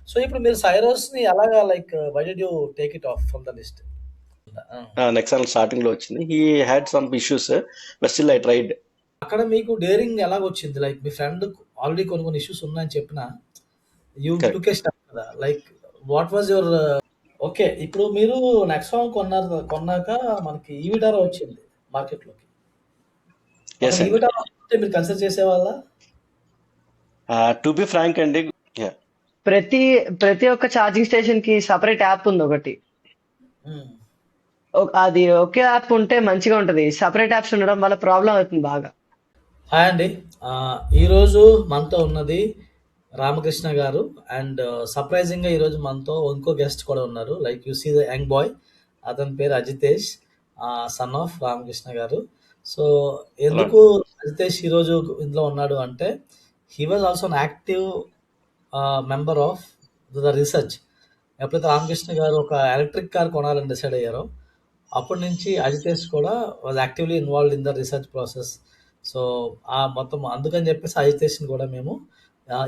So ఇప్పుడు మీరు సైరోస్‌ని ఎలాగా like why did you take it off from the list? ఆ! నెక్సాన్ స్టార్టింగ్ లో వచ్చింది. He had some issues but still I tried. అక్కడ మీకు డేరింగ్ ఎలాగొచ్చింది? లైక్ మీ ఫ్రెండ్ ఆల్రెడీ కొన్ని ఇష్యూస్ ఉన్నాయని చెప్పినా you took correct. A step కదా! Like what was your okay. ఇప్పుడు మీరు నెక్సాన్ కొన్నాక మనకి ఈవిటారా వచ్చింది మార్కెట్‌లోకి. ఎస్ ఒకవేళ అండి. ఈవిటారా వస్తుంటే మీరు కన్సిడర్ చేసేవాళ్ళా? టు బి ఫ్రాంక్ అండి, yeah. ప్రతి ప్రతి ఒక్క ఛార్జింగ్ స్టేషన్ కి సపరేట్ యాప్ ఉంది ఒకటి. హ్మ్. అది ఒకే యాప్ ఉంటే మంచిగా ఉంటది. సపరేట్ యాప్స్ ఉండడం వల్ల ప్రాబ్లం అవుతుంది బాగా. హాయ్ అండి. ఈరోజు మనతో ఉన్నది రామకృష్ణ గారు. అండ్ సర్ప్రైజింగ్‌గా ఈరోజు మనతో ఇంకో గెస్ట్ కూడా ఉన్నారు. Like you see the young boy. అతని పేరు అజితేష్. సన్ ఆఫ్ రామకృష్ణ గారు. So, Hello. ఎందుకు అజితేష్ ఈరోజు ఇందులో ఉన్నాడు అంటే, he was also an active member of the research. ఎప్పుడైతే రామకృష్ణ గారు ఒక ఎలక్ట్రిక్ కార్ కొనాలని డిసైడ్ అయ్యారో, అప్పటి నుంచి అజితేష్ కూడా was actively involved in the research process. So, మొత్తం అందుకని చెప్పేసి అజితేష్‌ని కూడా మేము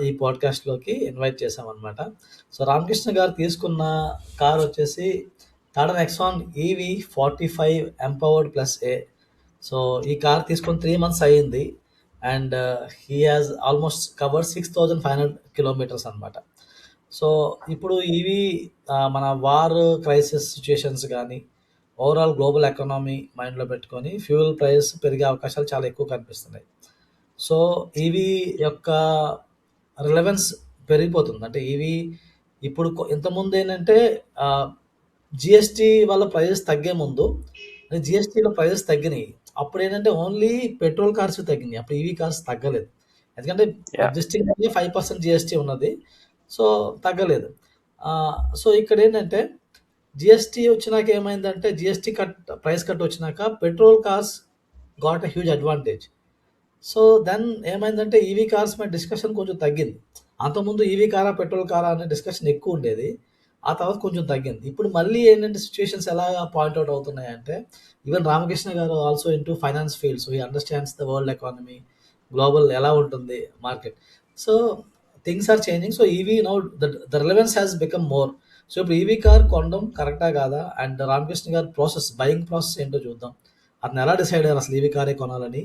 ఈ పాడ్‌కాస్ట్‌లోకి ఇన్వైట్ చేశామనమాట. సో, రామకృష్ణ గారు తీసుకున్న కార్ వచ్చేసి Tata Nexon EV 45 empowered plus A. So, ఈ కార్ తీసుకొని 3 మంత్స్ అయింది. And he has almost covered 6,500 kilometres అనమాట. సో, ఇప్పుడు ఇవి మన వార్ క్రైసిస్ సిట్యుయేషన్స్ గానీ, ఓవరాల్ గ్లోబల్ ఎకానమీ మైండ్‌లో పెట్టుకొని ఫ్యూయల్ ప్రైస్ పెరిగే అవకాశాలు చాలా ఎక్కువ కనిపిస్తున్నాయి. సో, ఈవీ యొక్క రిలవెన్స్ పెరిగిపోతుంది. అంటే ఈవీ ఇప్పుడు ఇంతకుముందేంటంటే జీఎస్టీ వల్ల ప్రైజెస్ తగ్గే ముందు జీఎస్టీలో ప్రైజెస్ తగ్గినాయి. అప్పుడేంటంటే ఓన్లీ పెట్రోల్ కార్స్ తగ్గినాయి. అప్పుడు ఈవీ కార్స్ తగ్గలేదు. ఎందుకంటే Yeah. ఎగ్జిస్టింగ్ 5% జీఎస్టీ ఉన్నది. సో, తగ్గలేదు. సో, ఇక్కడేంటంటే జీఎస్టీ వచ్చినాక ఏమైందంటే జీఎస్టీ ప్రైస్ కట్ వచ్చినాక petrol cars got a huge advantage. So, then ఏమైందంటే ఈవీ కార్స్ మీద డిస్కషన్ కొంచెం తగ్గింది. అంతకుముందు ఈవీ కారా, పెట్రోల్ కారా అనే డిస్కషన్ ఎక్కువుండేది. ఆ తర్వాత కొంచెం తగ్గింది. ఇప్పుడు మళ్ళీ ఏంటంటే సిట్యుయేషన్స్ ఎలాగా పాయింట్ ఔట్ అవుతున్నాయంటే, ఈవెన్ రామకృష్ణ గారు also into finance field. So, he understands the world economy, global ఎలా ఉంటుంది market. So, things are changing. So, EV now the relevance has become more. So, ఇప్పుడు ఈవీ కార్ కొనడం కరెక్టా కాదా? And Ramakrishna గారి buying process ఏంటో చూద్దాం. అతను ఎలా డిసైడ్ అయ్యారు అసలు ఈవీ కారే కొనాలని?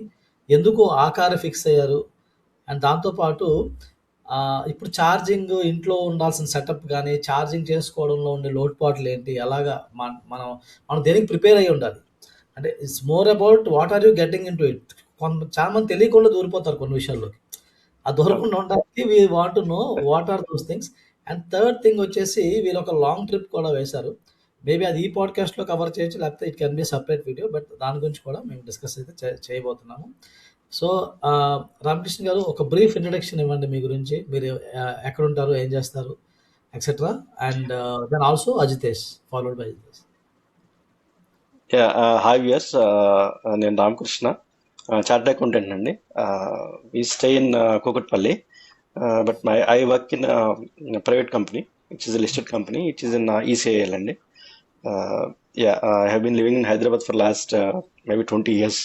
ఎందుకు ఆ కారే ఫిక్స్ అయ్యారు? అండ్ దాంతో పాటు ఇప్పుడు ఛార్జింగ్ ఇంట్లో ఉండాల్సిన సెటప్ గానీ, ఛార్జింగ్ చేసుకోవడంలో ఉండే లోటుపాట్లేంటి? ఎలాగా మనం మనం దేనికి ప్రిపేర్ అయ్యి ఉండాలి? అంటే it's more about what are you getting into it. చాలా మంది తెలియకుండా దూరిపోతారు కొన్ని విషయాల్లోకి. ఆ దూరకుండా ఉండడానికి we want to know what are those things. And third thing వచ్చేసి వీళ్ళొక లాంగ్ ట్రిప్ కూడా వేశారు. మేబీ అది ఈ పాడ్‌కాస్ట్‌లో కవర్ చేయొచ్చు. లేకపోతే it can be separate video. But దాని గురించి కూడా మేము డిస్కస్ అయితే చేయబోతున్నాము. సో, రామకృష్ణ గారు ఒక బ్రీఫ్ ఇంట్రడక్షన్ ఇవ్వండి మీ గురించి. మీరు ఎక్కడుంటారు? ఏం చేస్తారు? Etcetera. And then also Ajitesh followed by Ajitesh. Hi viewers, నేను రామకృష్ణ, చార్టర్డ్ అకౌంటెంట్ అండి. I stay in Kukatpally, but I work in private company which is a listed company, which is in ECIL అండి. I have been living in Hyderabad for last maybe 20 years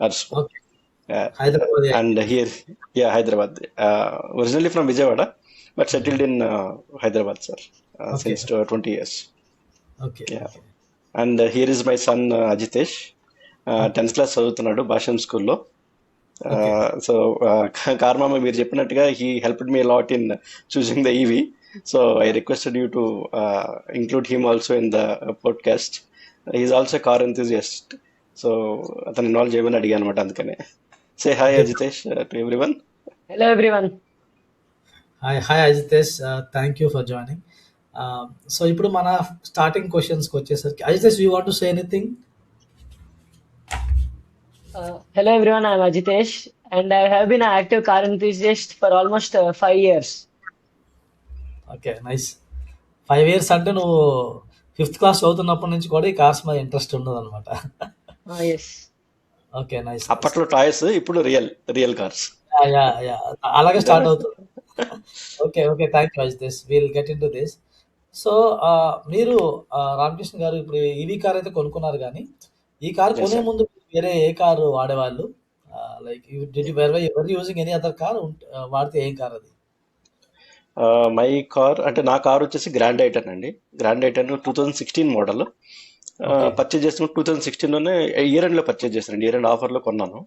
or so. Okay. Hyderabad. And here, Hyderabad. Originally from Vijayawada, but settled in Hyderabad, sir, Okay. since 20 years. Okay. Yeah. And here is my son Ajitesh, 10th class చదువుతున్నాడు భాషం స్కూల్లో. So కార్మామ మీరు చెప్పినట్టుగా he helped me lot in choosing the EV. So I requested you to include him also in the podcast. He's also car enthusiast. So అతను involve చేయమని అడిగా అనమాట. అందుకనే say hi Ajitesh to everyone. Hello everyone. Hi Ajitesh, thank you for joining. So ఇప్పుడు మన starting క్వశ్చన్స్కి వచ్చేసరికి Ajitesh, you want to say anything? Hello everyone, I am Ajitesh and I have been an active car enthusiast for almost 5 years. Okay, nice. 5 years అంటే నువ్వు 5th class చదువుతున్నప్పటి నుంచి కూడా ఈ cars మీద ఇంట్రెస్ట్ ఉన్నదన్నమాట. Yes. Okay, nice. అప్పట్లో toys, ఇప్పుడు real cars. అలాగే start అవుతుంది. Okay, thank you Ajitesh. Will get in to this. So మీరు రామకృష్ణ గారు ఇప్పుడు ఈవీ కార్ అయితే కొనుక్కున్నారు, కానీ ఈ కార్ Yes, కొనే sir. ముందు వేరే ఏ కారు వాడేవాళ్ళు? Like did you ever using any other car? వాడితే ఏం కార్ అది? మై కార్ అంటే నా కార్ వచ్చేసి గ్రాండ్ ఐటన్ అండి. Grand ఐటన్ 2016 model. ఓకే. పర్చేజ్ చేసిన 2016లోనే ఇయర్ ఎండ్ లో పర్చేజ్ చేశానండి. ఇయర్ ఎండ్ ఆఫర్ లో కొన్నాను.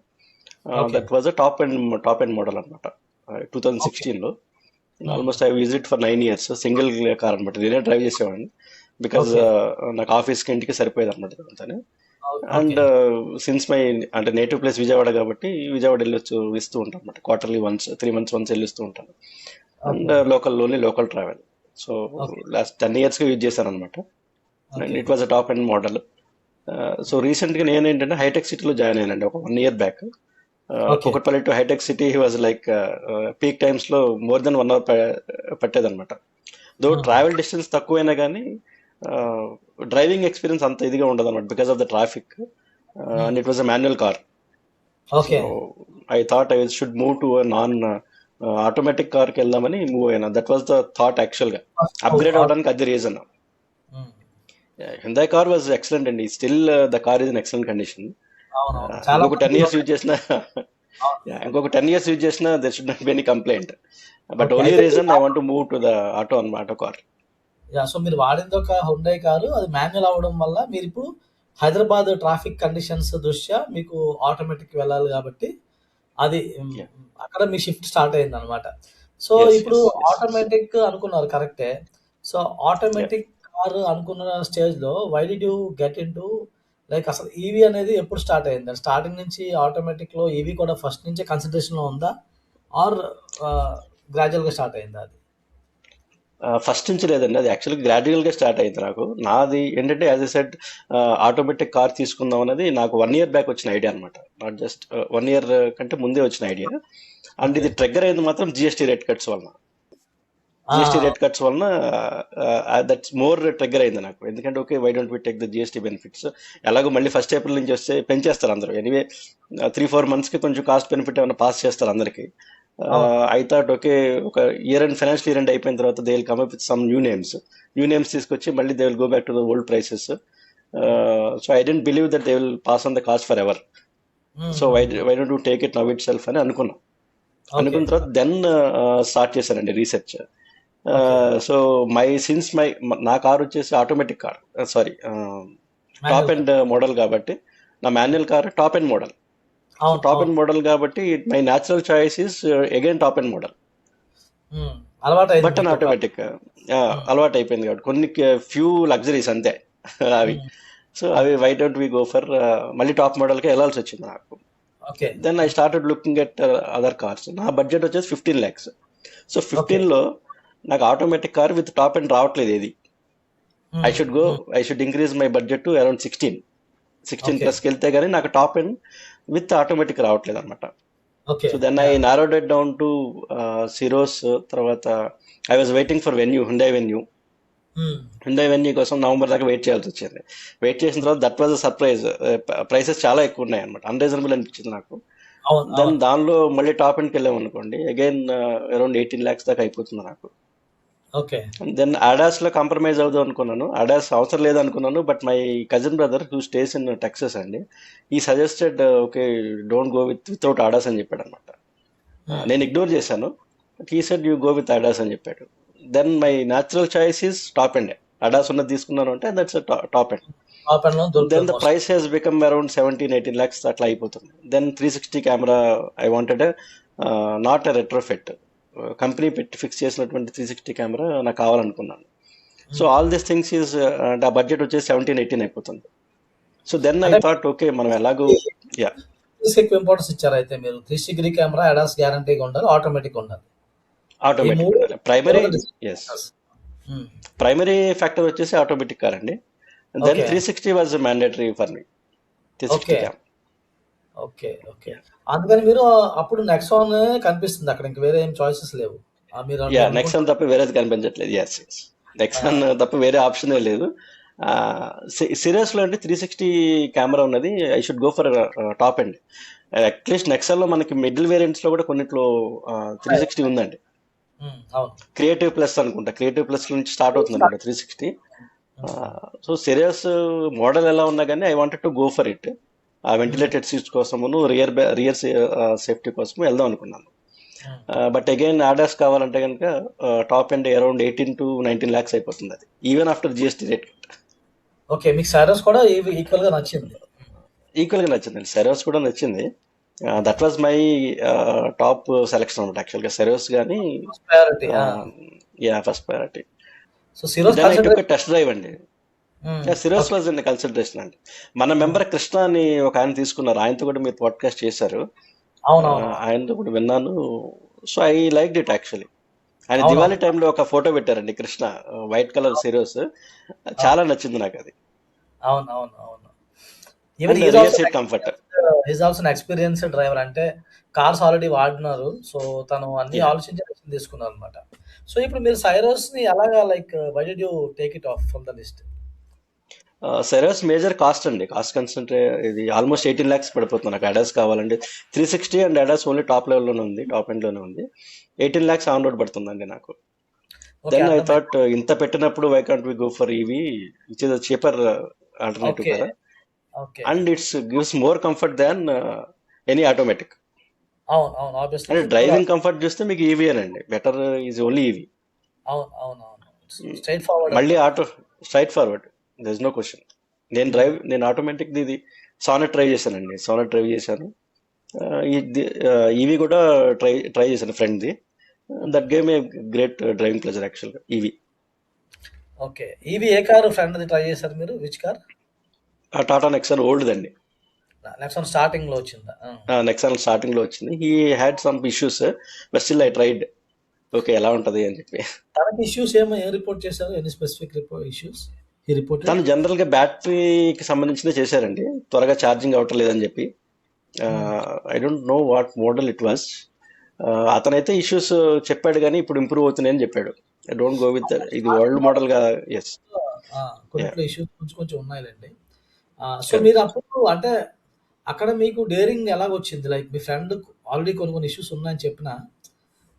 Okay. That was a top end model అనమాట. ఓకే. 2016లో హ్మ్. Almost I visit for 9 years. Single car అనమాట. నేనే డ్రైవ్ చేసేవాడిని బికాజ్ ఓకే. నాకు ఆఫీస్కి ఇంటికి సరిపోయేది అనమాట అంతానే. ఓకే. అండ్ సిన్స్ మై అంటే నేటివ్ ప్లేస్ విజయవాడ కాబట్టి విజయవాడ వెళ్ళొచ్చు ఇస్తూ ఉంటాను అనమాట. క్వార్టర్లీ వన్స్ 3 months వన్స్ వెళ్ళిస్తూ ఉంటాను. And okay. Local travel. So okay. Last 10 years గా యూజ్ చేశాను అనమాట. And okay. It was a top and model. So రీసెంట్గా నేను ఏంటంటే హైటెక్ సిటీలో జాయిన్ అయ్యానండి ఒక 1 year back. Okay. Kukatpally to హైటెక్ City was like peak times లో మోర్ దెన్ 1 hour పట్టేదన్నమాట. Though hmm. ట్రావెల్ డిస్టెన్స్ తక్కువైనా కానీ డ్రైవింగ్ ఎక్స్పీరియన్స్ అంత ఇదిగా ఉండదు అనమాట because of the traffic. And it was a manual car. Okay. So I thought I should move to non automatic కార్కి వెళ్దామని మూవ్ అయినా. దట్ వాజ్ ద థాట్ యాక్చువల్గా. ఫస్ట్ అప్గ్రేడ్ అవ్వడానికి అది రీజన్. హ్మ్. హ్యుందాయ్ కార్ వాజ్ ఎక్సలెంట్ అండి. Still the car is in excellent condition. అవునవును. చాలా ఇంకొక 10 మంది years యూజ్ చేసిన అవును. ఇంకొక 10 years యూజ్ చేసిన there should not be any complaint. But okay. Only అయితే reason I want to move to the auto car. So మీరు వాడింది ఒక హుండై కారు. అది మాన్యువల్ అవ్వడం వల్ల మీరిప్పుడు హైదరాబాద్ ట్రాఫిక్ కండిషన్స్ దృష్ట్యా మీకు ఆటోమేటిక్ వెళ్ళాలి కాబట్టి అది Yeah. అక్కడ మీ షిఫ్ట్ స్టార్ట్ అయిందనమాట. సో Yes, ఇప్పుడు yes, yes. ఆటోమేటిక్ అనుకున్నారు కరెక్టే. So Yeah. ఆటోమేటిక్ కార్ అనుకున్న స్టేజ్‌లో why did you get into like అసలు ఈవీ అనేది ఎప్పుడు స్టార్ట్ అయింది? స్టార్టింగ్ నుంచి ఆటోమేటిక్‌లో ఈవీ కూడా ఫస్ట్ నుంచే కన్సిడరేషన్‌లో ఉందా? ఆర్ గ్రాడ్యుయల్‌గా స్టార్ట్ అయిందా అది? ఫస్ట్ నుంచి లేదండి. అది యాక్చువల్గా గ్రాడ్యువల్ గా స్టార్ట్ అయింది నాకు. నాది ఏంటంటే as I said automatic car తీసుకుందాం అనేది నాకు 1 year బ్యాక్ వచ్చిన ఐడియా అనమాట. నాట్ జస్ట్ 1 year కంటే ముందే వచ్చిన ఐడియా. And okay. ఇది ట్రిగ్గర్ అయింది మాత్రం జిఎస్టీ రేట్ కట్స్ వలన. ఆ! జిఎస్టీ రేట్ కట్స్ వలన దట్స్ మోర్ ట్రిగ్గర్ అయింది నాకు. ఎందుకంటే okay why don't we take the GST benefits. ఎలాగో మళ్ళీ ఫస్ట్ ఏప్రిల్ నుంచి వస్తే పెంచేస్తారు అందరూ. ఎనీవే 3-4 months కి కొంచెం కాస్ట్ బెనిఫిట్ ఏమైనా పాస్ చేస్తారు అందరికి. అవును. ఐ థాట్ ఓకే ఒక ఫైనాన్షియల్ ఇయర్ ఎండ్ అయిపోయిన తర్వాత they will come up with some new names తీసుకొచ్చి మళ్ళీ they will go back to the old prices. So I don't believe that they will pass on the cost forever. So why don't you take it now itself అని అనుకున్నాం. Okay. అనుకున్న తర్వాత then start చేశానండి research. Okay. So నా car వచ్చేసి automatic car, sorry top manual end model కాబట్టి నా manual car top end model. అవును. టాప్ అవును. ఎండ్ మోడల్ కాబట్టి my natural choice is again top end model. అలవాటయింది బట్ అన్ మీకు ఒక ఆటోమేటిక్ అలవాటు అయిపోయింది కాబట్టి కొన్ని ఫ్యూ లగ్జరీస్ అంతే అవి. సో అవి why don't we go for మళ్ళీ టాప్ మోడల్కి వెళ్ళాల్సి వచ్చింది నాకు. Okay. Then I started looking at other cars. నా బడ్జెట్ వచ్చేసి 15 lakhs. So okay. 15లో నాకు automatic car with top end రావట్లేదు ఏది. I should increase my budget to around 16 okay. ప్లస్కి వెళ్తే కానీ నాకు టాప్ ఎండ్ విత్ ఆటోమేటిక్ రావట్లేదు అనమాట. Okay. So then I narrowed it down to Syros. తర్వాత I was waiting for Hyundai venue కోసం నవంబర్ దాకా వెయిట్ చేయాల్సి వచ్చింది. వెయిట్ చేసిన తర్వాత that was a surprise. Prices చాలా ఎక్కువ ఉన్నాయి అనమాట. అన్రీజనబుల్ అనిపించింది నాకు. అవును. దెన్ అవును. దానిలో మళ్ళీ టాప్ ఎండ్కి వెళ్ళాం అనుకోండి అగైన్ అరౌండ్ 18 lakhs దాకా అయిపోతుంది నాకు. ఓకే. దెన్ అడాస్ లో కాంప్రమైజ్ అవుదాం అనుకున్నాను. అడాస్ అవసరం లేదనుకున్నాను. But my cousin brother who stays in Texas అండి, he suggested okay don't go without ADAS అని చెప్పాడు అనమాట. నేను ఇగ్నోర్ చేశాను. He said you go with ADAS అని చెప్పాడు. Then my natural choice is top end. ADAS ఉన్నది తీసుకున్నాను అంటే దట్స్ టాప్ ఎండ్. టాప్ ఎండ్‌లో దెన్ దొరుకుతది the mostly. Price has become around 17-18 lakhs అట్లా అయిపోతుంది. Then 360 camera I wanted not a retrofit. Company పెట్టి ఫిక్స్ చేసినటువంటి 360 కెమెరా నాకు కావాలనుకున్నాను. So all these things is అంటే ఆ బడ్జెట్ వచ్చేసి 17-18 అయిపోతుంది. సో దెన్ ఐ అంటే థాట్ ఓకే మనం ఎలాగో యా ఎక్కువ ఇంపార్టెన్స్ ఇచ్చారు అయితే మీరు. 360 కెమెరా, అడాస్ గ్యారంటీగా ఉండాలి, ఆటోమేటిక్ ఉండాలి. ఈ ఆటోమేటిక్ 3 ఉండాలి. Primary yes hmm. Primary factor వచ్చేసి ఆటోమేటిక్ కార్ అండి. Then okay. 360 was mandatory for me. 360 okay. Cam. Okay. Okay. అందుకని మీరు అప్పుడు నెక్సాన్ కనిపిస్తుంది అక్కడ. ఇంక వేరే ఏం చాయిసెస్ లేవు. మీరు యా మీరు నెక్సాన్ అనుకుంటారు. తప్ప వేరేది కనిపించట్లేదు. ఎస్ ఎస్ ఆ! నెక్సాన్ తప్ప వేరే ఆప్షనే లేదు. సిరియస్ లో అంటే 360 కెమెరా ఉన్నది. I should go for top end. At least Nexon లో మనకి మిడిల్ వేరియంట్స్ లో కూడా కొన్నిట్లో 360 ఉందండి. అవును. క్రియేటివ్ ప్లస్ అనుకుంటా, క్రియేటివ్ ప్లస్ నుంచి స్టార్ట్ అవుతుంది అనుకుంటా 360. సో సిరియస్ మోడల్ ఎలా ఉన్నా కానీ I wanted to go for it. ఆ వెంటిలేటెడ్ సీట్స్ కోసమును రియర్ సేఫ్టీ కోసం వెళ్దాం అనుకున్నాను. బట్ అగైన్ ఆడాస్ కావాలంటే కనుక top end around 18 to 19 lakhs అయిపోతుంది అది, even after GST rate. Okay, మీకు సైరస్ కూడా ఈక్వల్ గా నచ్చింది. ఈక్వల్గా నచ్చిందండి, సెరోస్ కూడా నచ్చింది. That was my top selection అనమాట యాక్చువల్గా, సెరోస్ కానీ priority. First priority. So Syros then I took test drive అండి. సిరోస్ వాజ్ ఇన్ కన్సిడరేషన్ అండి. మన మెంబర్ కృష్ణ అని ఒక ఆయన తీసుకున్నారు, ఆయనతో కూడా మీరు పాడ్కాస్ట్ చేశారు, అవునవును ఆయనతో కూడా విన్నాను. So I like it actually. ఆయన అవును దివాళీ టైంలో ఒక ఫోటో పెట్టారండి కృష్ణ, వైట్ కలర్ సిరోస్, చాలా నచ్చింది నాకు అది. అవును అవును అవును. Even and rear seat comfort. Is also experienced driver, అంటే కార్స్ ఆల్రెడీ వాడినారు, సో తను అన్ని ఆలోచించి డెసిషన్ తీసుకున్నారు అనమాట. సో ఇప్పుడు మీరు సైరోస్ ని ఎలాగా, like why did you take it off from the list? Syros major cost అండి, కాస్ట్ కన్సంట్రే ఇది ఆల్మోస్ట్ 18 lakhs పడిపోతుంది నాకు అడాస్ కావాలండి. 360 అండ్ అడాస్ ఓన్లీ టాప్ లెవెల్లోనే ఉంది, టాప్ ఎండ్లోనే ఉంది. 18 lakhs ఆన్ రోడ్ పడుతుందండి నాకు. ఓకే, దెన్ ఐ అర్థమైంది. థాట్ ఇంత పెట్టినప్పుడు why can't we go for EV, which is cheaper alternative okay కదా, okay. And it's gives more comfort than any automatic. అవును అవును, ఆబ్వియస్లీ అంటే సూపర్. డ్రైవింగ్ కంఫర్ట్ చూస్తే మీకు ఈవీ అనండి, బెటర్ ఈజ్ ఓన్లీ ఈవీ. అవును అవును అవును, స్ట్రైట్ ఫార్వర్డ్ మళ్ళీ అనమాట. Auto straight forward, there is no question. నేను ఆటోమేటిక్ ఇది సానెట్ ట్రై చేశానండి, సానెట్ డ్రైవ్ చేశాను. ఈవీ కూడా ట్రై చేశాను ఫ్రెండ్ది, that gave a great driving pleasure యాక్చువల్గా ఈవీ. ఓకే, ఈవీ ఏ కారు ఫ్రెండ్ ట్రై చేశారు మీరు? Which car? Tata Nexon old అండి, నెక్సాన్ స్టార్టింగ్ లో వచ్చిందా? నెక్సాన్ స్టార్టింగ్ లో వచ్చింది. He had some issues, but still I tried, okay ఎలా ఉంటది అని చెప్పి. తనకి ఇష్యూస్ ఏం రిపోర్ట్ చేశారు? Any specific issues he reported? తను జనరల్ గా బ్యాటరీకి సంబంధించిన చేశారండి, త్వరగా ఛార్జింగ్ అవటం లేదని చెప్పి. I don't know what model it was. అతనైతే ఇష్యూస్ చెప్పాడు కానీ ఇప్పుడు ఇంప్రూవ్ అవుతున్నాయని చెప్పాడు. ఐ డోంట్ గో విత్ ఇది ఓల్డ్ మోడల్ గా. ఎస్, కొన్నిట్లో ఇష్యూస్ కొంచెం కొంచెం ఉన్నాయిలేండి. సో మీరు అప్పుడు అంటే అక్కడ మీకు డేరింగ్ ఎలాగొచ్చింది? లైక్ మీ ఫ్రెండ్ ఆల్రెడీ కొన్ని ఇష్యూస్ ఉన్నాయని చెప్పిన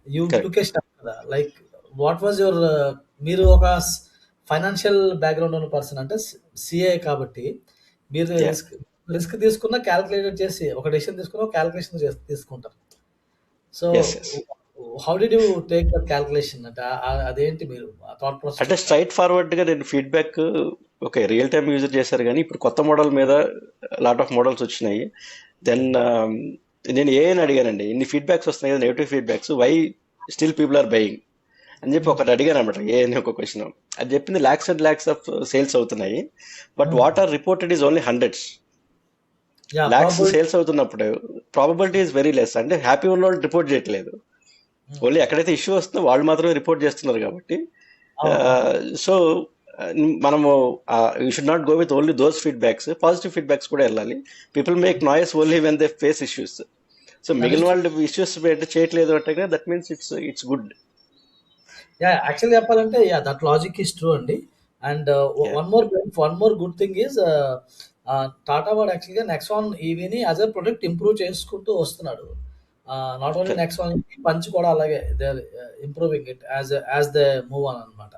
యూ టుక్ ఏ స్టెప్ కదా, లైక్ వాట్ వాజ్ యువర్, మీరు ఒక ఫైనాన్షియల్ బ్యాక్గ్రౌండ్ ఉన్న పర్సన్, అంటే సిఏ కాబట్టి మీరు రిస్క్ తీసుకున్న క్యాల్కులేటెడ్ చేసి ఒక డెసిషన్ తీసుకున్న క్యాల్కులేషన్ తీసుకుంటారు. So how did you take that calculation? అంటే అదేంటి మీరు థాట్ ప్రాసెస్? అంటే స్ట్రైట్ ఫార్వర్డ్ గా నేను feedback, okay real time user చేశారు కానీ ఇప్పుడు కొత్త మోడల్ మీద లాట్ ఆఫ్ మోడల్స్ వచ్చినాయి. దెన్ నేను ఏఐని అడిగానండి, ఇన్ని ఫీడ్బ్యాక్స్ వస్తున్నాయి కదా negative feedbacks, why still people are buying అని చెప్పి ఒకటి అడిగాను అనమాట, ఏఐని ఒక క్వశ్చన్. అది చెప్పింది lakhs and lakhs of sales అవుతున్నాయి, but what are reported is only hundreds. Lakhs sales అవుతున్నప్పుడు ప్రాబబిలిటీ ఈజ్ వెరీ లెస్. అంటే హ్యాపీ ఉన్న వాళ్ళు రిపోర్ట్ చేయట్లేదు, ఓన్లీ ఎక్కడైతే ఇష్యూ వస్తుందో వాళ్ళు మాత్రమే రిపోర్ట్ చేస్తున్నారు కాబట్టి. సో మనము you should not go with only those feedbacks, positive feedbacks కూడా వెళ్ళాలి. People make noise only when they face issues. So మిగిలిన వాళ్ళు ఇష్యూస్ చేయట్లేదు అంటే that means it's good. Actually చెప్పాలంటే దట్ లాజిక్ ఈస్ ట్రూ అండి. And one more good thing is Tata వాడు యాక్చువల్గా నెక్సాన్ ఈవీని యాజ్ ఎ ప్రొడక్ట్ ఇంప్రూవ్ చేసుకుంటూ వస్తున్నాడు. నాట్ ఓన్లీ నెక్సాన్, పంచ్ కూడా అలాగే they improving it as they move on అనమాట.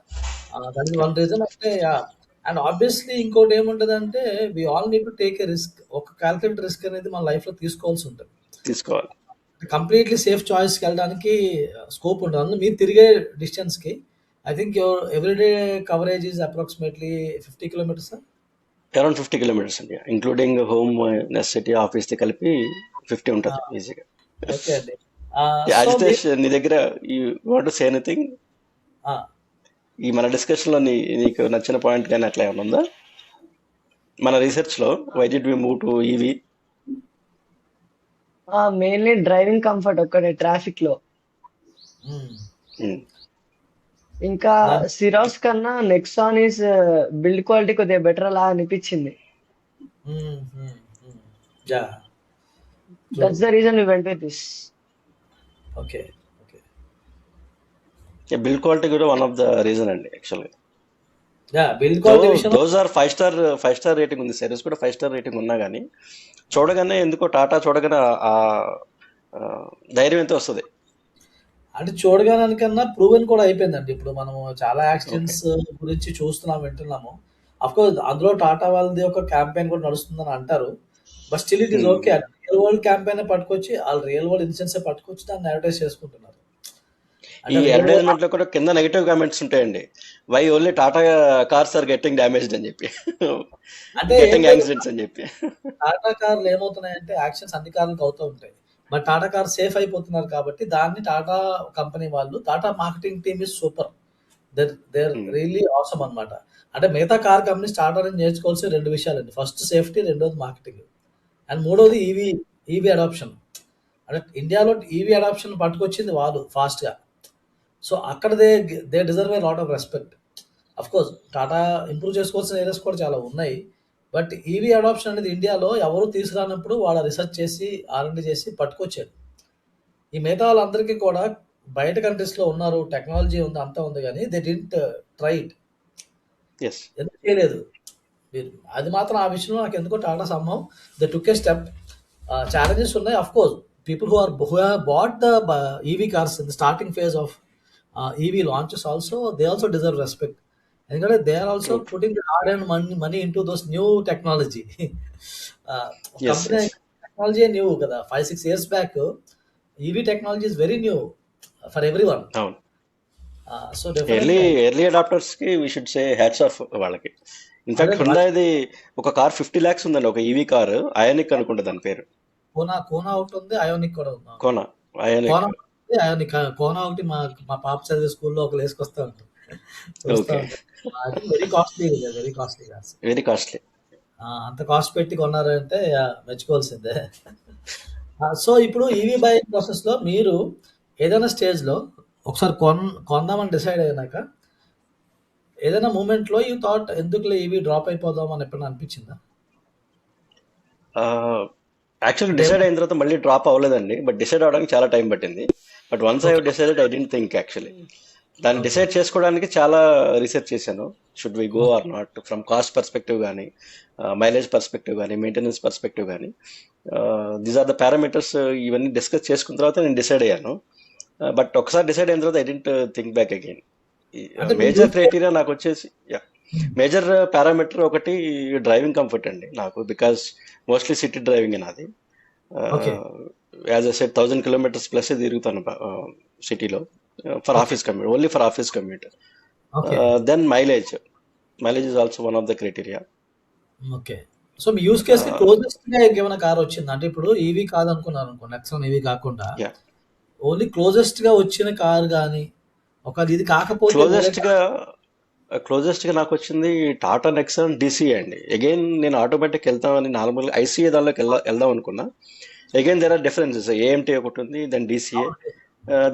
దానికి వన్ రీజన్ అంటే అండ్ ఆబ్వియస్లీ ఇంకోటి ఏముంటది అంటే we all need to take a risk. ఒక క్యాల్కులేటెడ్ రిస్క్ అనేది మన లైఫ్ లో తీసుకోవాల్సి ఉంటుంది. తీసుకోవాలి. కంప్లీట్లీ సేఫ్ చాయిస్కి వెళ్ళడానికి స్కోప్ ఉంటుంది. అందులో మీరు తిరిగే డిస్టెన్స్కి I think your everyday coverage is approximately 50 kilometers. Around 50 kilometers అండి, ఇంక్లూడింగ్ హోమ్ నెసెసిటీ ఆఫీస్ ది కలిపి 50 ఉంటుంది ఈజీగా. ఓకే అండి. అజితేష్, నీ దగ్గర you want to say anything? ఈ మన డిస్కషన్ లో నీకు నచ్చిన పాయింట్ కానీ అట్లా ఏమైనా ఉందా మన రీసెర్చ్ లో? Why did we move to EV? Mainly driving comfort ఒక్కటే ట్రాఫిక్ లో. ఇంకా సిరాస్ కన్నా నెక్సాన్ ఈస్ బిల్డ్ క్వాలిటీ కొద్దిగా బెటర్ అలా అనిపించింది. That's the reason we went with this. Okay, build quality కూడా వన్ ఆఫ్ ద రీజన్ అండి యాక్చువల్గా. బిల్డ్ క్వాలిటీ విషయం దోస్ ఆర్ 5-star రేటింగ్ ఉంది, సిరీస్ కూడా 5-star రేటింగ్ ఉన్నా కానీ చూడగానే ఎందుకో టాటా చూడగానే ఆ ధైర్యం ఎంతో వస్తుంది. అంటే చూడగానికన్నా ప్రూవెన్ కూడా అయిపోయిందండి. ఇప్పుడు మనము చాలా యాక్సిడెంట్స్ గురించి చూస్తున్నాం, వింటున్నాము. అఫ్ కోర్స్ అందులో టాటా వాళ్ళది ఒక క్యాంపెయిన్ కూడా నడుస్తుందని అంటారు, but still it is okay. Real world campaign పట్టుకొచ్చి వాళ్ళు రియల్ వరల్డ్ ఇన్సిడెంట్స్ పట్టుకొచ్చి దాన్ని అడ్వర్టైజ్ చేసుకుంటున్నారు. ఈ అంటే రియల్ వరల్డ్ అడ్వర్టైజ్మెంట్ లో కూడా కింద నెగిటివ్ కామెంట్స్ ఉంటాయండి. Why only Tata cars are getting damaged అని చెప్పి, అంటే ఏం గెట్టింగ్ లేదు, యాక్సిడెంట్స్ అని చెప్పి. టాటా కార్లు ఏమవుతున్నాయంటే యాక్షన్స్ అన్ని కార్లకు అవుతూ ఉంటాయి. బట్ టాటా కార్ సేఫ్ అయిపోతున్నారు కాబట్టి దాన్ని టాటా కంపెనీ వాళ్ళు, Tata marketing team is super. There Hmm. Really awesome అనమాట. అంటే మిగతా కార్ కంపెనీస్ టాటా నుంచి నేర్చుకోవాల్సిన 2 విషయాలండి. ఫస్ట్ సేఫ్టీ, రెండోది మార్కెటింగ్, అండ్ మూడోది ఈవీ అడాప్షన్. అంటే ఇండియాలో ఈవీ అడాప్షన్ పట్టుకొచ్చింది వాళ్ళు ఫాస్ట్గా. సో అక్కడ they deserve a lot of respect. Of course Tata improve చేసుకోవాల్సిన ఏరియాస్ కూడా చాలా ఉన్నాయి. బట్ ఈవీ అడాప్షన్ అనేది ఇండియాలో ఎవరు తీసుకురానప్పుడు వాళ్ళ రిసెర్చ్ చేసి ఆర్ఎండి చేసి పట్టుకొచ్చాడు. ఈ మిగతా వాళ్ళందరికీ కూడా బయట కంట్రీస్లో ఉన్నారు, టెక్నాలజీ ఉంది, అంతా ఉంది, కానీ they didn't try it. Yes ఎందుకు చేయలేదు మీరు? అది మాత్రం ఆ విషయంలో నాకు ఎందుకో టాటా సంభవం they took a step. Challenges ఉన్నాయి of course. People who have bought the EV cars in the starting phase of EV launches also they also deserve respect. ఎందుకంటే they are also true. Putting hard and money in to those new technology. Yes company yes technology new కదా, 5-6 years back EV technology is very new for everyone. అవును. So early definitely adopters కి we should say hats off వాళ్ళకి. In fact అదే హుండాయిది ఒక car 50 lakhs ఉందండి, ఒక EV car, ionic అనుకుంటా దాని పేరు. కోనా ఒకటి ఉంది, అయోనిక్ కూడా ఉంది. కోనా అయానిక్. కోనా ఉంది, అయోనిక్. కోనా ఒకటి మా పాప చదివే స్కూల్లో ఒకరు వేసుకొస్తా ఉంటారు, చూస్తూ ఓకే. ఉంటారు. Very costly, very costly cars. Very costly. అంత కాస్ట్ పెట్టి కొన్నారంటే మెచ్చుకోవాల్సిందే. సో ఇప్పుడు ఈవీ బైయింగ్ ప్రాసెస్లో మీరు ఏదైనా స్టేజ్లో ఒకసారి కొందామని డిసైడ్ అయినాక ఏదైనా మూమెంట్లో యూ థాట్ ఎందుకులే ఈవీ డ్రాప్ అయిపోదాం అని ఎప్పుడైనా అనిపించిందా? యాక్చువల్లీ అంటే డిసైడ్ అయిన తర్వాత మళ్ళీ డ్రాప్ అవ్వలేదండి, బట్ డిసైడ్ అవడానికి చాలా టైం పట్టింది. But once I okay, decided I didn't think actually. దాన్ని ఓకే, డిసైడ్ చేసుకోవడానికి చాలా రీసెర్చ్ చేశాను. Should we go or not, from cost perspective కానీ, మైలేజ్ పర్స్పెక్టివ్ కానీ, మెయింటెనెన్స్ పర్స్పెక్టివ్ కానీ, దీస్ ఆర్ ద పారామీటర్స్. ఇవన్నీ డిస్కస్ చేసుకున్న తర్వాత నేను డిసైడ్ అయ్యాను. బట్ ఒకసారి డిసైడ్ అయిన తర్వాత I didn't think back again. అంటే మీరు మేజర్ యూజ్ క్రైటీరియా నాకు వచ్చేసి, మేజర్ పారామీటర్ ఒకటి డ్రైవింగ్ కంఫర్ట్ అండి నాకు, బికాస్ మోస్ట్లీ సిటీ డ్రైవింగ్ నాది. Okay, as a set 1000 kilometers plus తిరుగుతాను సిటీలో, for okay, office commute, only for office commute. Okay, then mileage is also one of the criteria. Okay. So మీ use case కి closest గా ఇంకేమైనా car వచ్చిందా? అంటే ఇప్పుడు ఈవీ కాదనుకున్నారు అనుకో, నెక్సాన్ ఈవీ కాకుండా యా, ఓన్లీ క్లోజెస్ట్ గా వచ్చిన కార్ కానీ, ఒకవేళ ఇది కాకపోతే వేరే క్లోజెస్ట్ గా క్లోజెస్ట్ గా నాకు వచ్చింది టాటా నెక్సాన్ DCA అండి. అగైన్ నేను ఆటోమేటిక్ వెళ్తామని నార్మల్గా ICA దానిలోకి వెళ్దాం అనుకున్నా. Again there are differences. AMT ఒకటి ఉంది, then DCA,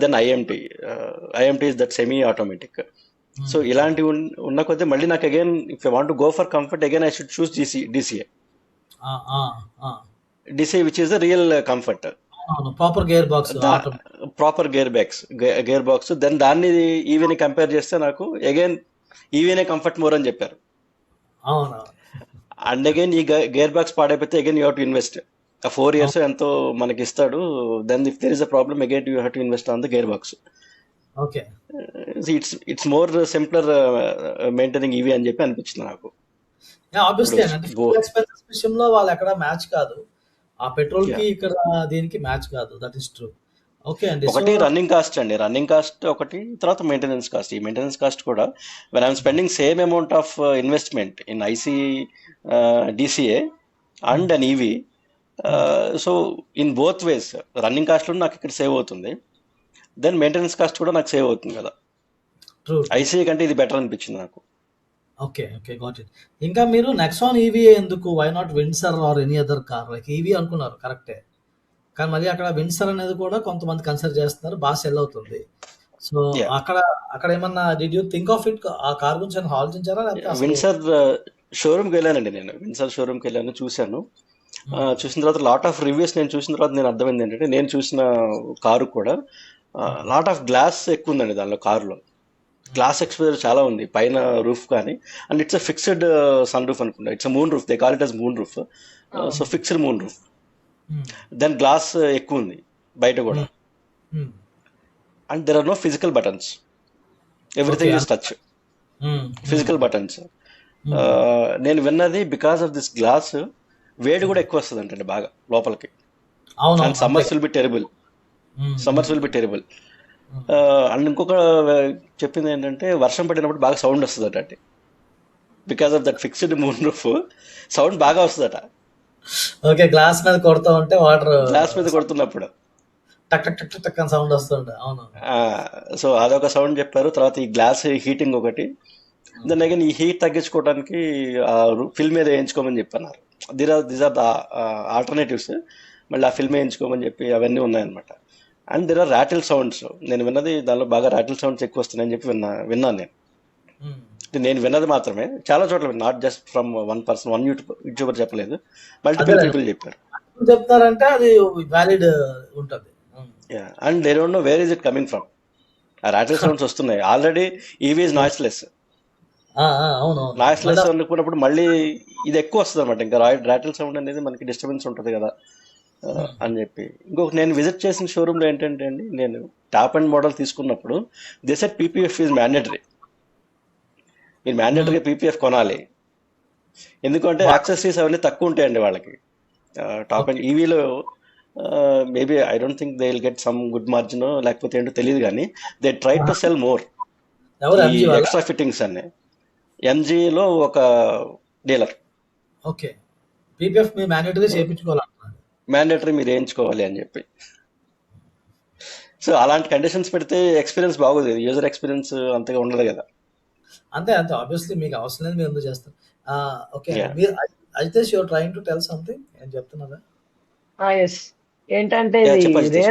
then IMT is that semi automatic. So ఇలాంటివి ఉన్న కొద్దీ మళ్ళీ నాకు again if I want go for comfort again I should choose DCA, which is the real comfort. Proper gear box proper gear box. Then దాన్ని ఈవీని compare చేస్తే నాకు again ఈవీనే comfort more అని చెప్పారు. అవును. అండ్ అగైన్ ఈ గేర్ బాక్స్ పాడైపోతే again you have to invest 4 years ఎంతో మనకి ఇస్తాడు. Then if there is a problem again you have to invest on the gear box. Okay, it's more simpler maintaining EV అని చెప్పి అనిపించింది నాకు. Obviously ఇప్పుడు అంటే ఫ్యూల్ ఎక్స్పెన్సెస్ విషయంలో వాళ్ళు ఎక్కడ మ్యాచ్ కాదు, ఆ పెట్రోల్ కి ఇక్కడ దీనికి మ్యాచ్ కాదు. That is true. ఓకే అండి. సో ఒకటి రన్నింగ్ కాస్ట్ అండి, రన్నింగ్ కాస్ట్ ఒకటి, తర్వాత మెయింటెనెన్స్ కాస్ట్. ఈ మెయింటెనెన్స్ కాస్ట్ కూడా when I'm spending same amount of investment in DCA and an EV, so in both ways running cost లో నాకు ఇక్కడ సేవ్ అవుతుంది, దెన్ మెయింటెనెన్స్ కాస్ట్ కూడా నాకు సేవ్ అవుతుంది కదా. ట్రూ. ICA కంటే ఇది బెటర్ అనిపించింది నాకు. Okay, okay, got it. ఇంకా మీరు నెక్సాన్ ఈవీ ఎందుకు, why not Windsor or any other car? Like EV అనుకున్నారు కరెక్టే, కానీ మళ్ళీ అక్కడ విన్సర్ అనేది కూడా కొంతమంది కన్సిడర్ చేస్తున్నారు, బాగా సెల్ అవుతుంది. So Yeah. అక్కడ ఏమన్నా did you think of it, ఆ కార్ గురించి ఏమైనా ఆలోచించారా? లేకపోతే అసలు విన్సర్ షోరూమ్కి వెళ్ళానండి నేను, విన్సర్ షోరూమ్కి వెళ్ళాను, చూశాను. చూసిన తర్వాత లాట్ ఆఫ్ రివ్యూస్ నేను చూసిన తర్వాత నేను అర్థమైంది ఏంటంటే, నేను చూసిన కారు కూడా లాట్ ఆఫ్ గ్లాస్ ఎక్కువ ఉందండి దానిలో. కారులో గ్లాస్ ఎక్స్పోజర్ చాలా ఉంది పైన రూఫ్ కానీ, and it's a fixed sun roof అనుకుంటా. It's moon roof, they call it as moon roof. So fixed moon roof, then glass ఎక్కువ ఉంది బయట కూడా, and there are no physical buttons, everything is touch physical buttons. నేను విన్నది because of this glass వేడి కూడా ఎక్కువ వస్తుంది అంటే బాగా లోపలికి. అవునవును. అండ్ అంతే సమ్మర్స్ కదా! Will be terrible. హ్మ్. సమ్మర్స్ హ్మ్. Will be terrible. హ్మ్. అండ్ ఇంకొక చెప్పింది ఏంటంటే వర్షం పడినప్పుడు బాగా సౌండ్ వస్తుందట అండి. Because of that fixed moon roof sound బాగా వస్తుందట ఓకే. గ్లాస్ మీద కొడతా ఉంటే వాటర్ గ్లాస్ మీద సౌండ్ కొడుతున్నప్పుడు. టక్ టక్ టక్ టక్ అని సౌండ్ వస్తుంటది. అవును. సో అదొక సౌండ్ చెప్పారు. తర్వాత ఈ గ్లాస్ హీటింగ్ ఒకటి. హ్మ్. దెన్ అగైన్ ఈ హీట్ తగ్గించుకోవడానికి ఫిల్మ్ మీద వేయించుకోమని చెప్పన్నారు. These are the alternatives. మళ్ళీ ఆ ఫిల్మ్ వేయించుకోమని చెప్పి అవన్నీ ఉన్నాయన్నమాట. And there are rattle sounds. నేను విన్నది దానిలో బాగా ర్యాటిల్ సౌండ్స్ ఎక్కువ వస్తున్నాయని చెప్పి విన్నాను నేను. హ్మ్. ఇది నేను విన్నది మాత్రమే, చాలా చోట్ల not just from one person, one YouTuber చెప్పలేదు, మల్టిపుల్ అదేలెండి. పీపుల్ చెప్పారు. ఎందుకు చెప్తారంటే అది వాలిడ్ ఉంటది. హ్మ్. And they don't know where is it coming from. ఆ ర్యాటిల్ సౌండ్స్ వస్తున్నాయి. Already EV is noiseless. ఆ! ఆ! అవునవును. మళ్ళా నాయిస్లెస్ అనుకున్నప్పుడు మళ్ళీ ఇది ఎక్కువ వస్తుంది అనమాట. ఇంకా ర్యాటిల్ సౌండ్ అనేది మనకి డిస్టర్బెన్స్ ఉంటుంది కదా హ్మ్. అని చెప్పి. ఇంకొక నేను విజిట్ చేసిన షోరూంలో ఏంటంటే అండి, నేను టాప్ అండ్ మోడల్ తీసుకున్నప్పుడు they said PPF is mandatory. మీరు హ్మ్. మ్యాండేటరీగా పీపీఎఫ్ కొనాలి. ఎందుకంటే వాటర్ యాక్సెసరీస్ అవన్నీ తక్కువ ఉంటాయండి వాళ్ళకి. Top and okay. ఈవీలో maybe I don't think they will get some good margin, లేకపోతే ఏంటో తెలియదు, కానీ they try to aha! Sell more ఎవరు ఈ ఎంజీ వాళ్ళా? ఎక్స్ట్రా ఫిట్టింగ్స్ అన్ని. ఎంజీలో ఒక డీలర్ ఓకే. పీపీఎఫ్ మీరు మ్యాండేటరీగా చేపించుకోవాలంటున్నారు. మ్యాండేటరీ మీరు వేయించుకోవాలి అని చెప్పి. సో అలాంటి కండిషన్స్ పెడితే ఎక్స్పీరియన్స్ బాగోదు, యూజర్ ఎక్స్పీరియన్స్ అంతగా ఉండదు కదా. అంతే. అంతే. ఆబ్వియస్లీ మీకు అవసరం లేదు మీరు ఎందుకు చేస్తారు? ఓకే అండి. యా మీరు Ajitesh you are trying to tell something ఏం చెప్తున్నారా? ఎస్. ఏంటంటే యా ఇది చెప్పచ్చు జితేష్.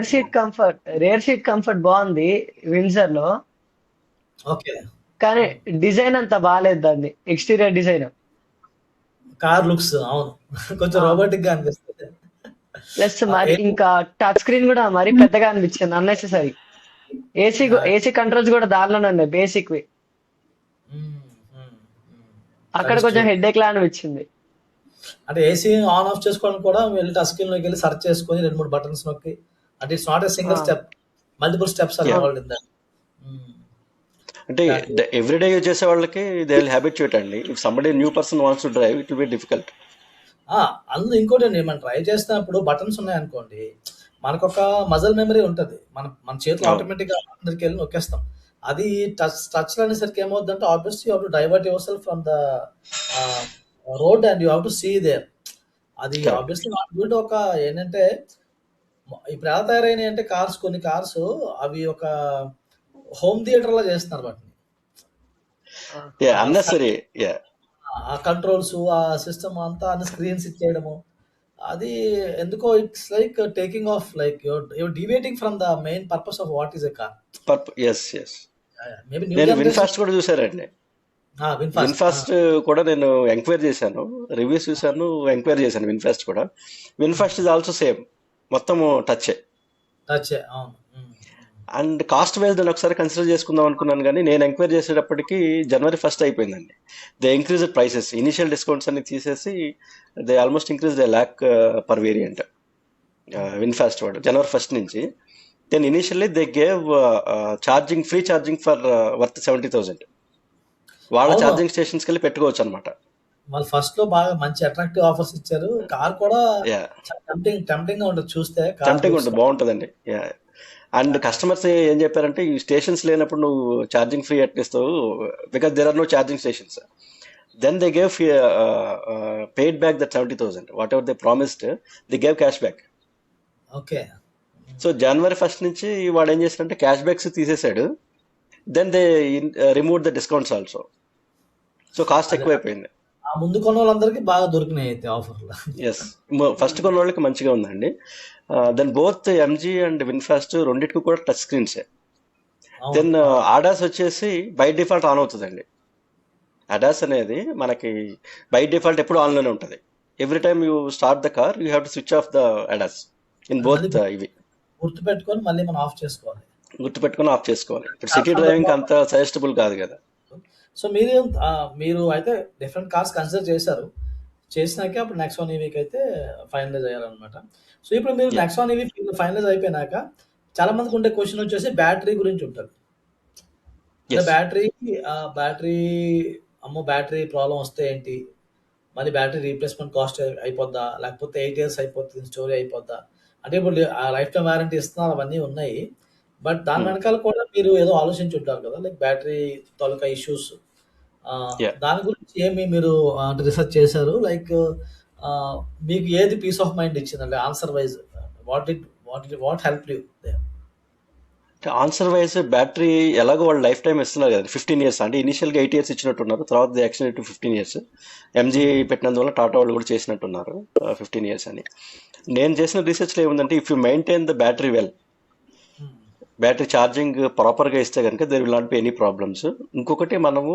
రేర్ సీట్ కంఫర్ట్ బాగుంది విన్సర్ లో. ఓకే. కానీ హ్మ్. డిజైన్ అంత బాగాలేదు దాన్ని, ఎక్స్టీరియర్ డిజైన్. కార్ లుక్స్ అవును. కొంచెం రోబోటిక్‌గా అనిపిస్తది. ప్లస్ ఆహ్, మరి ఏ ఇంకా టచ్ స్క్రీన్ కూడా మరీ పెద్దగా అనిపించింది, అన్నెసెసరీ. ఆహ్, ఏసీ కంట్రోల్స్ కూడా దానిలోనే ఉన్నాయి, బేసిక్ వి. హ్మ్. హ్మ్. హ్మ్. దట్ అక్కడ ఈస్ ట్రూ. కొంచెం హెడ్ లా అనిపించింది. అంటే ఏసీ ఆన్ ఆఫ్ చేసుకోవడానికి కూడా వెళ్లి టచ్ స్క్రీన్‌లోకి వెళ్లి సెర్చ్ చేసుకొని 2, 3 బటన్స్ నొక్కి అంటే it's not a ah, single step. Multiple steps are yeah అవును. Involved in that. హ్మ్. అంటే ఎగ్జాక్ట్‌లీ. ఎవ్రీడే యూజ్ చేసే వాళ్ళకి దే విల్ హ్యాబిట్యూట్ అండి. If somebody new person wants to drive, it will be difficult. Ah! అందులో ఇంకోటండి మనం drive చేస్తున్నప్పుడు buttons ఉన్నాయనుకోండి, మనకొక మజిల్ మెమరీ ఉంటది. మన చేతులు అవును. ఆటోమేటిక్‌గా దగ్గరికెళ్ళి నొక్కేస్తాం. అది టచ్‌లో అనేసరికి ఏమవుద్దంటే obviously you have to divert yourself from the ah, road and you have to see there. అది కరెక్ట్. Obviously not good. ఒక ఏంటంటే ఇప్పుడు ఎలా తయారైనాయంటే కొన్ని కార్స్ అవి ఒక హోమ్ థియేటర్‌లా చేస్తున్నారు వాటిని. ఆ, యా ఆ స unnecessary. Yeah ah controls, ah system అంతా అన్ని స్క్రీన్స్ ఇచ్చేయడము. అది ఎందుకో it's like taking off like your deviating from the main purpose of what is a car. Yes yes. Maybe new నేను జనరేషన్ విన్ఫాస్ట్ కూడా చూసానండి. VinFast. VinFast కూడా నేను ఎంక్వైరీ చేశాను, రివ్యూస్ చూశాను, ఎంక్వైరీ చేశాను విన్ఫాస్ట్ కూడా. విన్ఫాస్ట్ ఇస్ ఆల్సో సేమ్, మొత్తం టచే. టచే అవును. హ్మ్. హ్మ్. అండ్ కాస్ట్ వైజ్ నేను ఒకసారి కన్సిడర్ చేసుకుందాం అనుకున్నాను, కానీ నేను ఎంక్వైరీ చేసేటప్పటికి జనవరి 1 అయిపోయిందండి. They increase prices, initial discounts అన్ని తీసేసి they almost increase they lakh per variant. Hmm. VinFast వాడు జనవరి 1 నుంచి. Then initially they gave charging, free charging for worth 70,000. వాళ్ళ అవును. ఛార్జింగ్ స్టేషన్స్కి వెళ్ళి పెట్టుకోవచ్చు అనమాట. వాళ్ళు ఫస్ట్‌లో బాగా మంచి అట్రాక్టివ్ ఆఫర్స్ ఇచ్చారు. కార్ కూడా యా చాలా టెంప్టింగ్‌గా ఉంటది చూస్తే కార్ టెంప్టింగ్ లుక్స్. ఉంటుంది, బాగుంటుందండి. యా అండ్ కస్టమర్స్ ఏం చెప్పారంటే, ఈ స్టేషన్స్ లేనప్పుడు నువ్వు ఛార్జింగ్ ఫ్రీ ఎట్టిస్తావు, because there are no charging stations. Then they gave paid back that 70,000. Whatever they promised, they gave cash back. Okay. So జనవరి 1 నుంచి వాడు ఏం చేశాడంటే క్యాష్ బ్యాక్స్ తీసేశాడు. Then they remove the discounts also. So cost అదే. ఎక్కువైపోయింది. ఆ ముందు కొన్నోళ్ళందరికి బాగా దొరికినాయి అయితే ఆఫర్‌లు. ఎస్. ఫస్ట్ కొన్న వాళ్ళకి మంచిగా ఉందండి. Then both MG and VinFast రెండింటికి కూడా టచ్ స్క్రీన్సే. అవును. దెన్ అవును. ఆడాస్ వచ్చేసి బై డిఫాల్ట్ ఆన్ అవుతుందండి. అడాస్ అనేది మనకి బై డిఫాల్ట్ ఎప్పుడు ఆన్లోనే ఉంటుంది. Every time you start the car you have to switch off the ADAS in అది మళ్ళీ బోత్ ఇవి. గుర్తుపెట్టుకొని మళ్ళీ మనం ఆఫ్ చేసుకోవాలి. గుర్తుపెట్టుకుని ఆఫ్ చేసుకోవాలి. ఇప్పుడు సిటీ అసలు డ్రైవింగ్ అంత సజెస్టబుల్ కాదు కదా. సో మీరు అయితే డిఫరెంట్ కార్స్ కన్సిడర్ చేశారు. చేసినాకే అప్పుడు నెక్సాన్ ఈవీకి అయితే ఫైనలైజ్ అయ్యారనమాట. సో ఇప్పుడు మీరు యా నెక్సాన్ ఈవీ ఫైనలైజ్ అయిపోయినాక చాలా మందికి ఉండే క్వెషన్ వచ్చేసి బ్యాటరీ గురించి ఉంటది. అంటే ఎస్. బ్యాటరీ అమ్మో! బ్యాటరీ ప్రాబ్లమ్ వస్తే ఏంటి? మళ్ళీ బ్యాటరీ రీప్లేస్‌మెంట్ కాస్ట్ అయిపోద్దా? లేకపోతే 8 ఇయర్స్ అయిపోతది స్టోరీ అయిపోద్దా? అంటే ఇప్పుడు ఆ లైఫ్ టైమ్ వారంటీ ఇస్తున్నారు, అవన్నీ ఉన్నాయి. బట్ దాని Hmm. వెనకాల కూడా మీరు ఏదో ఆలోచించి ఉంటారు కదా! లైక్ బ్యాటరీ తాలూకా ఇష్యూస్. Yeah. దాని గురించి ఏమి మీరు అంటే రిసర్చ్ చేశారు? లైక్ మీకు ఏది పీస్ ఆఫ్ మైండ్ ఇచ్చిందండి answer wise? What helped you there? Answer wise battery ఎలాగో వాళ్ళు లైఫ్ టైం ఇస్తున్నారు కదా, 15 years. అంటే ఇనిషియల్గా 8 years ఇచ్చినట్టున్నారు, తర్వాత they extended to 15 years. MG పెట్టినందువల్ల టాటా వాళ్ళు కూడా చేసినట్టున్నారు 15 years అని. నేను చేసిన రీసెర్చ్లో ఏముందంటే, if you maintain the battery well, battery charging ప్రాపర్గా ఇస్తే కనుక there will not be any problems. ఇంకొకటి, మనము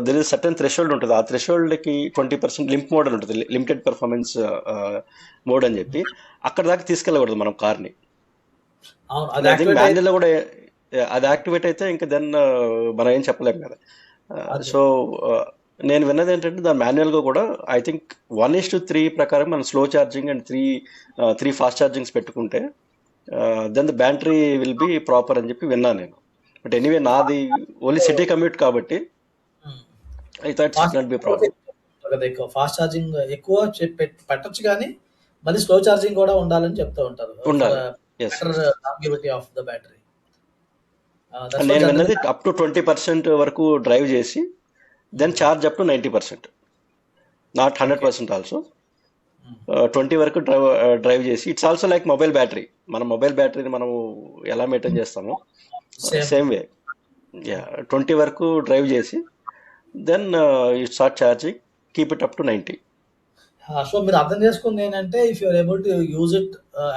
దెర్ ఇస్ సర్టన్ థ్రెషోల్డ్ ఉంటుంది, ఆ థ్రెషోల్డ్కి 20% లింప్ మోడ్ అని ఉంటుంది, లిమిటెడ్ పెర్ఫార్మెన్స్ మోడ్ అని చెప్పి, అక్కడ దాకా తీసుకెళ్ళకూడదు మనం కార్ని. అవును. అది అది యాక్టివేట్ మాన్యువల్ కూడా అది యాక్టివేట్ అయితే ఇంకా దెన్ మనం ఏం చెప్పలేము కదా. అదే. సో నేను విన్నది ఏంటంటే, దాని మాన్యువల్గా కూడా ఐ థింక్ 1:3 ప్రకారం మనం slow charging and three fast chargings పెట్టుకుంటే then the battery will be proper అని చెప్పి విన్నాను నేను. బట్ ఎనీవే, నాది ఓన్లీ సిటీ కమ్యూట్ కాబట్టి I thought it not be problem. కదా ఎక్కువ ఫాస్ట్ ఛార్జింగ్ ఎక్కువ పెట్టొచ్చు, కానీ మళ్ళీ స్లో ఛార్జింగ్ కూడా ఉండాలని చెప్తూ ఉంటారు. ఉండాలి. ఎస్. Longevity of the battery. నేను విన్నది అప్ టు 20% వరకు డ్రైవ్ చేసి then charge up to 90%, not 100% also. 20 వరకు డ్రైవ్ చేసి, it's also like mobile battery. మన మొబైల్ బ్యాటరీని మనం ఎలా మెయింటైన్ చేస్తామో సేమ్ వే. 20 వరకు డ్రైవ్ చేసి then you start charging, keep it up to 90. So మీరు అర్థం చేసుకుంది ఏంటంటే, if you're able to use it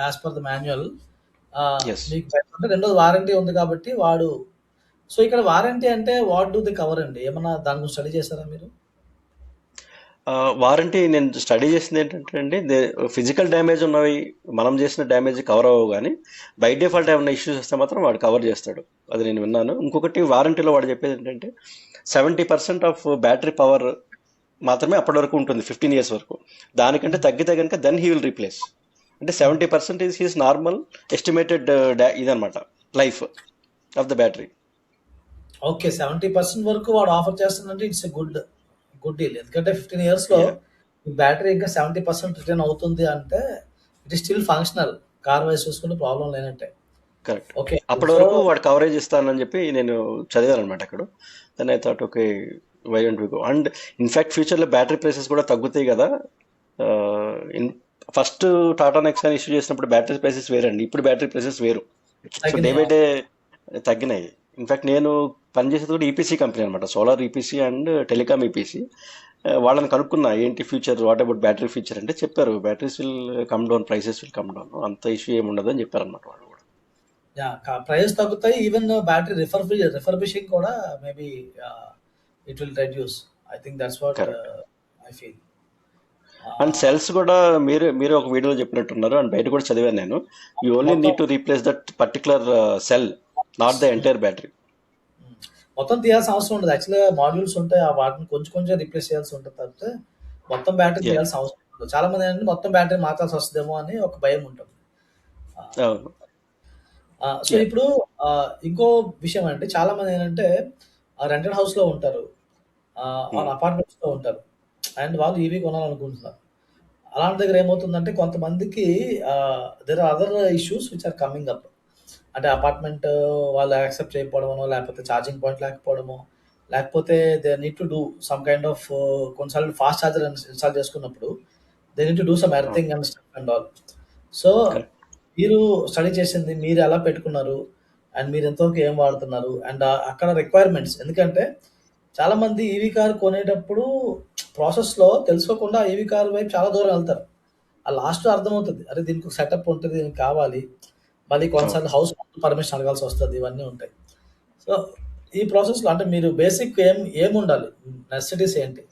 as per the manual, Yes. మీకు better. అంటే రెండోది వారంటీ ఉంది కాబట్టి వాడు. సో ఇక్కడ వారంటీ అంటే వాట్ డూ ది కవర్ అండి? ఏమన్నా దాని గురించి స్టడీ చేశారా మీరు? వారంటీ నేను స్టడీ చేసింది ఏంటంటే అండి, ఫిజికల్ డ్యామేజ్ ఉన్నవి మనం చేసిన డ్యామేజ్ కవర్ అవ్వవు, కానీ బై డిఫాల్ట్ ఏమైనా ఇష్యూస్ వస్తే మాత్రం వాడు కవర్ చేస్తాడు, అది నేను విన్నాను. ఇంకొకటి, వారంటీలో వాడు చెప్పేది ఏంటంటే 70% ఆఫ్ బ్యాటరీ పవర్ మాత్రమే అప్పటి వరకు ఉంటుంది, 15 years వరకు. దానికంటే తగ్గితే కనుక దెన్ హీ విల్ రీప్లేస్. అంటే 70% ఈజ్ హీస్ నార్మల్ ఎస్టిమేటెడ్ ఇదనమాట, life of the battery. Okay, 70% వరకు వాడు ఆఫర్ చేస్తుందంటే ఇట్స్ ఎ గుడ్ డీల్. ఎందుకంటే 15 years లో Yeah. ఈ బ్యాటరీ ఇంకా 70% రిటర్న్ అవుతుంది అంటే it is still functional. Car wise చూసుకుంటే ప్రాబ్లం లేనట్టే. కరెక్ట్. ఓకే, అప్పటి వరకు వాడు కవరేజ్ ఇస్తానని చెప్పి నేను చదివాను అనమాట అక్కడ. Then I thought okay, why don't we go. And in fact ఫ్యూచర్లో బ్యాటరీ ప్రైసెస్ కూడా తగ్గుతాయి కదా. ఫస్ట్ టాటా నెక్సాన్ ఇష్యూ చేసినప్పుడు బ్యాటరీ ప్రైసెస్ వేరండి, ఇప్పుడు బ్యాటరీ ప్రైసెస్ వేరు. సో డే బై డే తగ్గినాయి. ఇన్ఫాక్ట్ నేను పనిచేసేది కూడా ఈపీసీ కంపెనీ అనమాట, solar EPC and telecom EPC. వాళ్ళని కనుక్కున్నా ఏంటి future, what about battery future అంటే చెప్పారు, batteries will come down, prices will come down, అంత ఇష్యూ ఏమి ఉండదు అని చెప్పారు అనమాట వాళ్ళు కూడా. ప్రైస్ తగ్గుతాయి. ఈవెన్ బ్యాటరీ రిఫర్బిషింగ్ కూడా maybe it will reduce. I think that's what I feel. And cells కూడా మీరు ఒక వీడియోలో చెప్పినట్టున్నారు, అండ్ బయట కూడా చదివాను నేను, you only need to replace that particular cell, not the entire battery. మొత్తం తీయాల్సిన అవసరం ఉండదు. యాక్చువల్గా మాడ్యూల్స్ ఉంటాయి, ఆ వాటిని కొంచెం రీప్లేస్ చేయాల్సి ఉంటుంది తప్పితే మొత్తం బ్యాటరీ Yeah. తీయాల్సిన అవసరం ఉండదు. చాలా మంది ఏంటంటే మొత్తం బ్యాటరీ మార్చాల్సి వస్తుందేమో అని ఒక భయం ఉంటుంది. అవును. సో ఇప్పుడు ఇంకో విషయం అంటే, చాలా మంది ఏంటంటే రెంటెడ్ హౌస్ లో ఉంటారు, అపార్ట్మెంట్స్ లో ఉంటారు, అండ్ వాళ్ళు ఈవీ కొనాలనుకుంటున్నారు. అలాంటి దగ్గర ఏమవుతుందంటే కొంతమందికి there are other issues which are coming up. అంటే అపార్ట్మెంట్ వాళ్ళు యాక్సెప్ట్ చేయకపోవడమో, లేకపోతే ఛార్జింగ్ పాయింట్ లేకపోవడమో, లేకపోతే they need to do some kind of కొన్నిసార్లు ఫాస్ట్ ఛార్జర్ ఇన్స్టాల్ చేసుకున్నప్పుడు they need to do some earthing and stuff and all. So Correct. మీరు study చేసింది, మీరు ఎలా పెట్టుకున్నారు, అండ్ మీరు ఎంతవరకు ఏం వాడుతున్నారు, అండ్ అక్కడ రిక్వైర్మెంట్స్. ఎందుకంటే చాలా మంది ఈవీ కార్ కొనేటప్పుడు ప్రాసెస్లో తెలుసుకోకుండా ఈవీ కార్ వైపు చాలా దూరం వెళ్తారు. ఆ లాస్ట్ అర్థమవుతుంది, అరే దీనికి ఒక సెటప్ ఉంటుంది, దీనికి కావాలి, మళ్ళీ కొన్నిసార్లు హౌస్ పర్మిషన్ అడగాల్సి వస్తుంది, ఇవన్నీ ఉంటాయి. సో ఈ ప్రాసెస్లో అంటే మీరు బేసిక్ ఏముండాలి, నెసెసిటీస్ ఏంటి,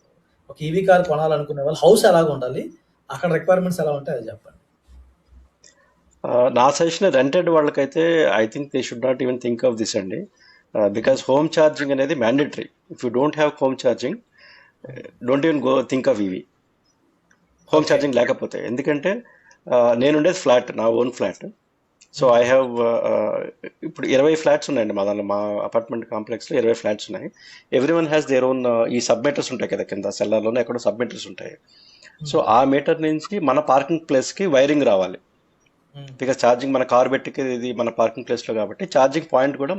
ఒక ఈవీ కార్ కొనాలనుకునే వాళ్ళు హౌస్ ఎలాగ ఉండాలి, అక్కడ రిక్వైర్మెంట్స్ ఎలా ఉంటాయి, అది చెప్పండి. నా సజెషన్ రెంటెడ్ వాళ్ళకైతే I think they should not even think of this అండి, బికాస్ హోమ్ ఛార్జింగ్ అనేది mandatory. If you don't have home charging, don't even go think of EV, home okay, charging లేకపోతే. ఎందుకంటే నేనుండేది ఫ్లాట్, నా own flat. So I have ఇప్పుడు 20 flats ఉన్నాయండి మా దాంట్లో, మా అపార్ట్మెంట్ కాంప్లెక్స్లో 20 ఫ్లాట్స్ ఉన్నాయి. Every one has their own ఈ సబ్మిటర్స్ ఉంటాయి కదా, కింద సెల్లార్లోనే ఎక్కడో సబ్మిటర్స్ ఉంటాయి. సో ఆ మీటర్ నుంచి మన పార్కింగ్ ప్లేస్కి వైరింగ్ రావాలి. బికాస్ ఛార్జింగ్ మన కార్ పెట్టి ఇది మన పార్కింగ్ ప్లేస్లో కాబట్టి ఛార్జింగ్ పాయింట్ కూడా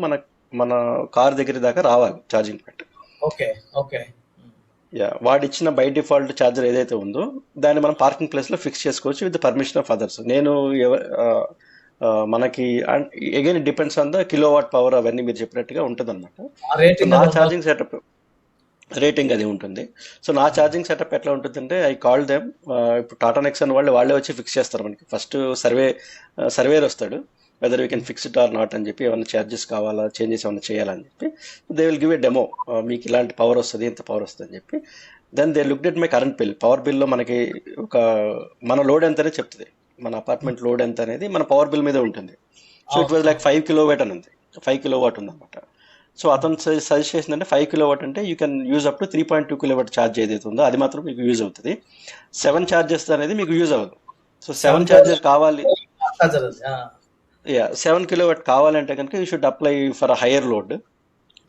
మన కార్ దగ్గర దాకా రావాలి ఛార్జింగ్ పాయింట్. ఓకే ఓకే వాడిచ్చిన బై డిఫాల్ట్ ఛార్జర్ ఏదైతే ఉందో దాన్ని మనం పార్కింగ్ ప్లేస్లో ఫిక్స్ చేసుకోవచ్చు విత్ పర్మిషన్ ఆఫ్ అదర్స్. నేను మనకి again depends on the kilo watt power అవన్నీ మీరు చెప్పినట్టుగా ఉంటుంది అనమాట. నా ఛార్జింగ్ సెటప్ రేటింగ్ అది ఉంటుంది. సో నా ఛార్జింగ్ సెటప్ ఎట్లా ఉంటుందంటే ఐ కాల్ దెమ్, ఇప్పుడు టాటా నెక్సాన్ వాళ్ళే వచ్చి ఫిక్స్ చేస్తారు మనకి. ఫస్ట్ సర్వేర్ వస్తాడు, whether we can fix it or not అని చెప్పి, ఏమైనా ఛార్జెస్ కావాలా, చేంజెస్ ఏమైనా చేయాలని చెప్పి they will give a demo, మీకు ఇలాంటి పవర్ వస్తుంది, ఇంత పవర్ వస్తుంది అని చెప్పి. Then they looked at my current bill. Power బిల్లో మనకి మన లోడ్ ఎంతనే చెప్తుంది, మన అపార్ట్మెంట్ లోడ్ ఎంత అనేది మన పవర్ బిల్ మీద ఉంటుంది. So it was like 5 kilowatt అని ఉంది, 5 కిలోవాట్ ఉందన్నమాట. సో అతను సజెస్ట్ చేసిందంటే 5 కిలోవాట్ అంటే you can use up to 3.2 kilowatt charge ఏదైతే ఉందో అది మాత్రం మీకు యూజ్ అవుతుంది. 7 ఛార్జెస్ అనేది మీకు యూజ్ అవ్వదు. సో 7 ఛార్జెస్ కావాలి, 7 కిలోవాట్ కావాలంటే కనుక you should apply for a higher load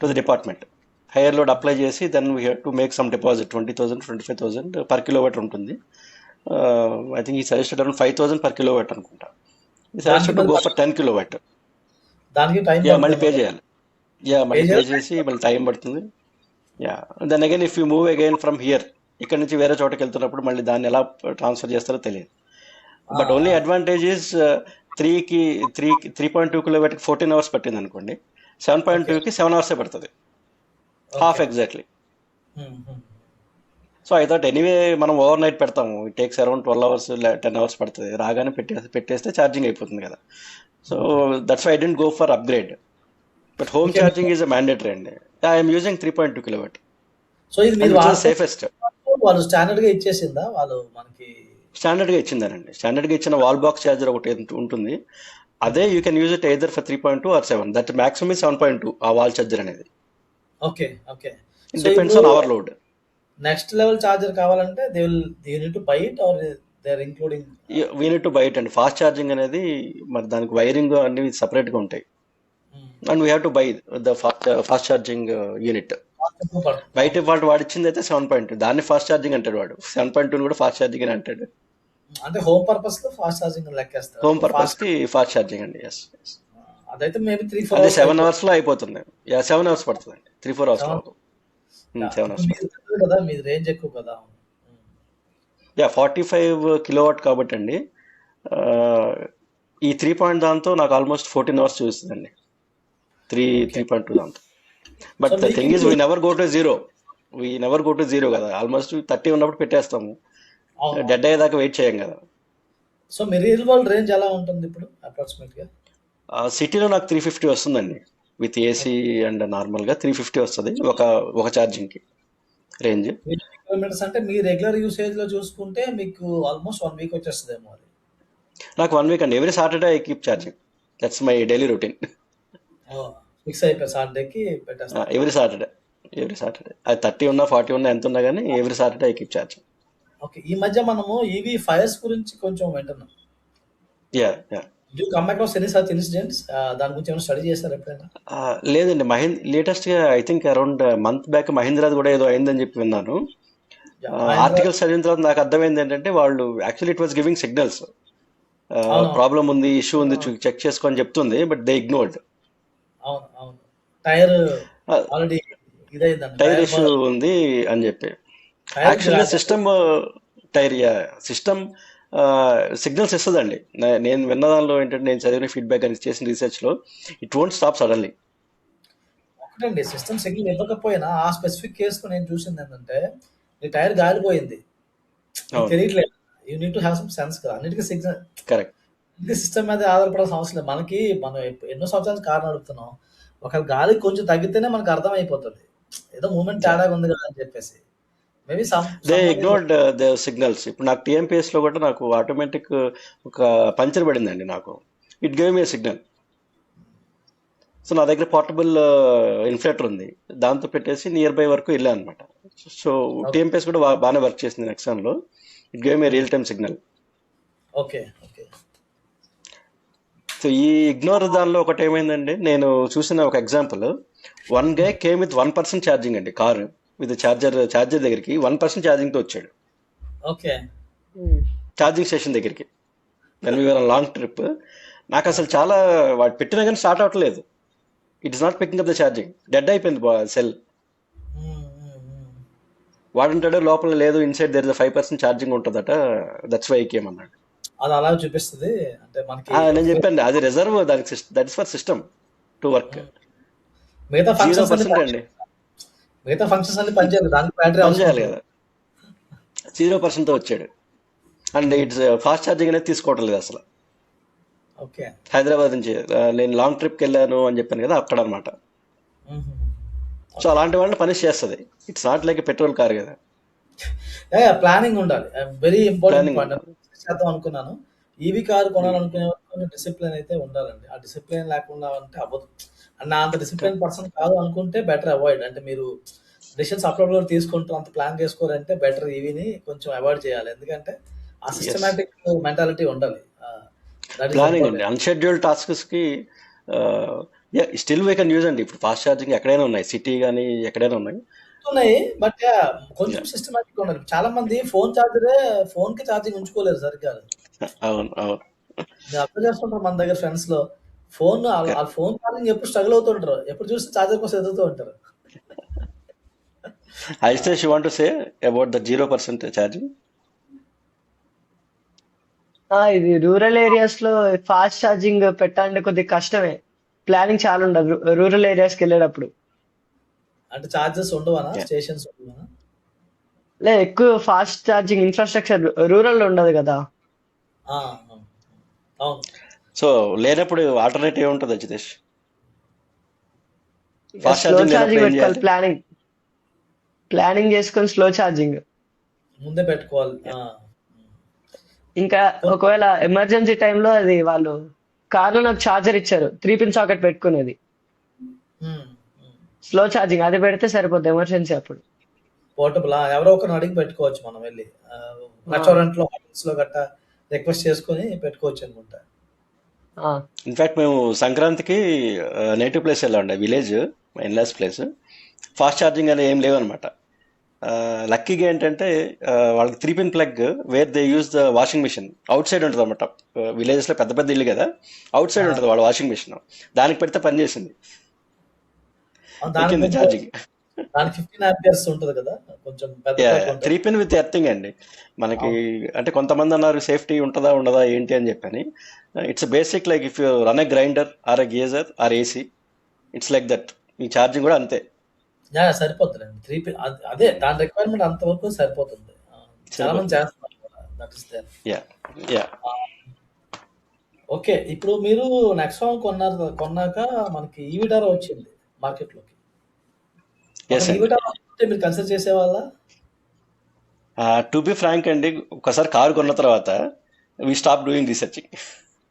to the department. Higher load apply చేసి then we have to make some deposit 20,000 25,000 per kilowatt ఉంటుంది. I think he suggested around 5,000 per kilowatt అనుకుంటా. He suggested to go for 10 kilowatt. దానికి మళ్ళీ pay చేయాలి. మళ్ళీ pay చేసి మళ్ళీ time పడుతుంది. Then again if you move again from here, ఇక్కడ నుంచి వేరే చోటకి వెళ్తున్నప్పుడు మళ్ళీ దాన్ని ఎలా ట్రాన్స్ఫర్ చేస్తారో తెలియదు. బట్ ఓన్లీ అడ్వాంటేజ్ ఈజ్ 3.2 కిలోవాట్కి 14 అవర్స్ పట్టింది అనుకోండి, 7.2కి 7 అవర్సే పడుతుంది, half exactly. So I thought anyway మనం ఓవర్ నైట్ పెడతాము, it takes around 12 hours 10 hours పడుతుంది, రాగానే పెట్టేస్తే ఛార్జింగ్ అయిపోతుంది కదా. So that's why I didn't go for upgrade. But home charging is mandatory అండి. I'm using 3.2 kilowatt. సో ఇది మీరు సేఫెస్ట్. వాళ్ళు స్టాండర్డ్ గా ఇచ్చేసిందా, వాళ్ళు మనకి స్టాండర్డ్ గా ఇచ్చిందానండి. స్టాండర్డ్ గా ఇచ్చిన వాల్ బాక్స్ ఛార్జర్ ఒకటి ఉంటుంది, అదే you can use it either for 3.2 or 7. That maximum 7.2 ఆ వాల్ ఛార్జర్ అనేది. Okay okay it depends on our load. Next level charger కావాలంటే they need to buy it or they are including? We need to buy it అండి. Fast charging అనేది మరి దానికి wiring అన్ని separate గా ఉంటాయి. And we have to buy the fast charging unit. బయట వాళ్ళు వాడిచ్చింది అయితే 7.2, దాన్ని ఫాస్ట్ ఛార్జింగ్ అంటాడు వాడు. 7.2 కూడా ఫాస్ట్ ఛార్జింగ్ అని అంటాడు. అంటే హోమ్ పర్పస్ లో ఫాస్ట్ ఛార్జింగ్ లెక్కేస్తారు. హోమ్ పర్పస్ కి ఫాస్ట్ ఛార్జింగ్ అండి. అదైతే మేబీ 3-4 అదే 7 అవర్స్ లో అయిపోతుంది. 7 అవర్స్ పడుతుంది అండి, 3-4 అవర్స్ లో. 7 అవర్స్ కదా, మీ రేంజ్ ఎక్కువ కదా. 45 కిలోవాట్ కాబట్టి అండి, ఈ 3 పాయింట్ దాంతో నాకు ఆల్మోస్ట్ 14 అవర్స్ చూస్తుందండి, 3.2 దాంతో. But the thing is we never go to zero కదా. ఆల్మోస్ట్ 30 ఉన్నప్పుడు పెట్టేస్తాము, డెడ్ అయ్యేదాకా వెయిట్ చేయం కదా. సో మీ రియల్ వరల్డ్ రేంజ్ ఎలా ఉంటుంది ఇప్పుడు అప్రాక్సిమేట్ గా? సిటీలో నాకు 350 వస్తుందండి విత్ ఏసీ అండ్ నార్మల్ గా 350 వస్తుంది ఒక ఛార్జింగ్ కి రేంజ్. కిలోమీటర్స్ అంటే మీ రెగ్యులర్ యూసేజ్ లో చూసుకుంటే మీకు ఆల్మోస్ట్ 1 వీక్ వచ్చేస్తుందేమో అది. నాకు 1 వీక్ అండి. Every Saturday I keep charging. That's my daily routine. Fix అయిపోయి సాటర్డేకి పెట్టేస్తాను. ఎవ్రీ సాటర్డే అది 30 ఉన్నా 40 ఉన్నా ఎంత ఉన్నా కానీ every Saturday I keep charging. Okay, ఈ మధ్య మనము ఈవీ ఫైర్స్ గురించి కొంచెం వింటున్నాం. Come across any such incidents? దాని గురించి ఏమైనా స్టడీ చేశారు ఎప్పుడైనా? లేదండి. లేటెస్ట్ గా I think around month back మహీంద్రాది కూడా ఏదో అయిందని చెప్పి విన్నాను. ఆర్టికల్స్ చదివిన తర్వాత నాకు అర్థమైంది ఏంటంటే వాళ్ళు actually it was giving signals, problem ఉంది, ఇష్యూ ఉంది, చెక్ చేసుకొని చెప్తుంది, బట్ దే ఇగ్నోర్డ్. అవును టైర్ ఆల్రెడీ టైర్ ఇష్యూ ఉంది అని చెప్పి. యాక్చువల్గా సిస్టమ్ సిగ్నల్స్ ఇస్తుందండి. నేను విన్న దానిలో ఏంటంటే, నేను చదివిన ఫీడ్బ్యాక్ అని చేసిన రీసెర్చ్ లో, ఇట్ వోంట్ స్టాప్ సడన్లీ. ఒకటండి, సిస్టమ్ సిగ్నల్ ఇవ్వకపోయినా ఆ స్పెసిఫిక్ కేసులో నేను చూసింది ఏంటంటే, నీ టైర్ గాలిపోయింది, తెలియట్లేదు, you need to have some sense కదా. అన్నిటికీ సిగ్నల్ కరెక్ట్, సిస్టమ్ మీద ఆధారపడాల్సిన అవసరం లేదు. మనం ఎన్నో సంవత్సరాలు కారు నడుపుతున్నాం, ఒకవేళ గాలి కొంచెం తగ్గితేనే మనకు అర్థం అయిపోతుంది ఏదో మూమెంట్ తేడాగా ఉంది కదా అని చెప్పేసి. Maybe they ignored the signals. ఇప్పుడు నాకు టీఎంపీఎస్ లో కూడా నాకు ఆటోమేటిక్ ఒక పంచర్ పడిందండి, నాకు it gave me signal. So నా దగ్గర పోర్టబుల్ ఇన్ఫ్లేటర్ ఉంది, దాంతో పెట్టేసి నియర్ బై వరకు వెళ్ళాను అనమాట. సో టీఎంపీఎస్ కూడా బాగానే వర్క్ చేసింది నెక్సాన్ లో. It gave me real time signal. Okay. So ఈ ఇగ్నోర్ దానిలో ఒకటి ఏమైందండి, నేను చూసిన ఒక example, 1 guy came with 1% charging అండి, కారు విత్ ఛార్జర్ దగ్గరికి 1% ఛార్జింగ్ తో వచ్చాడు. ఓకే, ఛార్జింగ్ స్టేషన్ దగ్గరికి. When we are long trip. నాకు అసలు చాలా వాడు పెట్టినా కానీ స్టార్ట్ అవ్వట్లేదు. It is not picking up the charging, dead అయిపోయింది సెల్. వాడంటాడు లోపల లేదు, ఇన్సైడ్ దర్ ఇస్ 5% ఛార్జింగ్ ఉంటుందట, దట్స్ వై కేమ్ అన్నాడు. అది అలా చూపిస్తుంది అంటే మనకి నేను చెప్పాను అది రిజర్వ్, దానికి that is for system to work. మిగతా ఫంక్షన్స్ 0% అండి, మిగతా ఫంక్షన్స్ అన్ని పనిచేయాలి, దానికి బ్యాటరీ పని చేయాలి కదా. 0%తో వచ్చాడు. అండ్ ఇట్స్ ఫాస్ట్ ఛార్జింగ్ అనేది తీసుకోవటం లేదు అసలు. ఓకే. హైదరాబాద్ నుంచి నేను లాంగ్ ట్రిప్కి వెళ్ళాను అని చెప్పాను కదా, అక్కడ అనమాట. సో అలాంటి వాళ్ళని పనిష్ చేస్తుంది. It's not like petrol car కదా. ప్లానింగ్ ఉండాలి, వెరీ ఇంపార్టెంట్ Planning పాయింట్ చేద్దాం అనుకున్నాను. ఈవీ కార్ కొనాలనుకునే వాళ్ళకి డిసిప్లిన్ అయితే ఉండాలండి. ఆ డిసిప్లిన్ లేకుండా అంటే అవ్వదు. అండ్ నా అంత డిసిప్లిన్ పర్సన్ కాదు అనుకుంటే బెటర్ అవాయిడ్. అంటే మీరు డిసిషన్స్ అప్పుడప్పుడు తీసుకుంటూ అంత ప్లాన్ చేసుకోరంటే బెటర్ ఈవీని కొంచెం అవాయిడ్ చేయాలి. ఎందుకంటే ఆ సిస్టమేటిక్ మెంటాలిటీ ఉండాలి. ప్లానింగ్ అండి. అన్షెడ్యూల్డ్ టాస్క్స్ కి స్టిల్ వీ కెన్ యూజ్ అండి. ఇప్పుడు ఫాస్ట్ ఛార్జింగ్ ఎక్కడైనా ఉన్నాయి, సిటీ కానీ ఎక్కడైనా ఉన్నాయి. ఉన్నాయి, బట్ కొంచెం సిస్టమేటిక్ ఉండాలి. చాలా మంది ఫోన్ చార్జరే ఫోన్ కి ఛార్జింగ్ ఉంచుకోలేరు సరిగ్గా. అవును అవును. నేను అర్థం చేసుకుంటారు మన దగ్గర ఫ్రెండ్స్ లో ఫోన్ ఆ ఫోన్ ఛార్జింగ్ ఎప్పుడు స్ట్రగుల్ అవుతుంటారు, ఎప్పుడు చూస్తే ఛార్జర్ కోసం ఎదుగుతూ ఉంటారు. Ajitesh, you want to say about the 0% charging? ఇది రూరల్ ఏరియాస్ లో ఫాస్ట్ ఛార్జింగ్ పెట్టాలంటే కొద్దిగా కష్టమే. ప్లానింగ్ చాలా ఉండదు రూరల్ ఏరియాస్ కి వెళ్ళేటప్పుడు. అంటే చార్జెస్ ఉండవనా, స్టేషన్స్ ఉండవనా? ఎక్కువ ఫాస్ట్ ఛార్జింగ్ ఇన్ఫ్రాస్ట్రక్చర్ రూరల్ లో ఉండదు కదా. అవును. సో లేనప్పుడు ఆల్టర్నేటివ్ ఏముంటుంది Ajitesh? Fast slow charging charging లేనప్పుడు ఏం పెట్టుకోవాలి. చేయాలి? ప్లానింగ్ చేసుకొని స్లో ఛార్జింగ్. ముందే పెట్టుకోవాలి. ఇంకా ఒకవేళ ఎమర్జెన్సీ టైంలో అది వాళ్ళు కార్లో నాకు ఛార్జర్ ఇచ్చారు, 3 పిన్ సాకెట్ పెట్టుకునేది. స్లో ఛార్జింగ్ అది పెడితే సరిపోద్ది ఎమర్జెన్సీ అప్పుడు. పోర్టబుల్ ఎవరో ఒకరిని అడిగి పెట్టుకోవచ్చు మనం వెళ్ళి రెస్టారెంట్ లో, హోటల్స్ లో గట్టా రిక్వెస్ట్ చేసుకుని పెట్టుకోవచ్చు అనుకుంటా. ఇన్ఫాక్ట్ మేము సంక్రాంతికి నేటివ్ ప్లేస్ వెళ్ళామండి, విలేజ్, మా ఇన్లాస్ ప్లేస్. ఫాస్ట్ ఛార్జింగ్ అనేది ఏం లేవన్నమాట. లక్కీగా ఏంటంటే వాళ్ళకి 3 pin plug where they use the washing machine outside ఉంటుంది అనమాట. విలేజెస్ లో పెద్ద పెద్ద ఇల్లు కదా, అవుట్ సైడ్ ఉంటుంది వాళ్ళ వాషింగ్ మిషన్. దానికి పెడితే పని చేసింది, ఛార్జింగ్. దానికి 15 ఆంపియర్స్ ఉంటుంది కదా, కొంచెం పెద్ద 3 పిన్ విత్ ఎర్తింగ్ అండి మనకి. అంటే కొంతమంది అన్నారు సేఫ్టీ ఉంటుందా ఉండదా ఏంటి అని చెప్పని. It's basic like if you run a grinder or a geyser or AC, it's like that. ఈ ఛార్జింగ్ కూడా అంతే, సరిపోతుందండి. 3 పిన్ అదే దాని రిక్వైర్మెంట్ అంతవరకు సరిపోతుంది. చాలా మంది చేస్తున్నారు. That is there. ఓకే. ఇప్పుడు మీరు నెక్సాన్ కొన్నాక మనకి ఈవిటారా వచ్చింది మార్కెట్ లోకి. ఈవిటారా మీరు కన్సిడర్ చేసేవాళ్ళ? టు బి ఫ్రాంక్ అండి, ఒకసారి కారు కొన్న తర్వాత వి స్టాప్ డూయింగ్ రీసెర్చింగ్.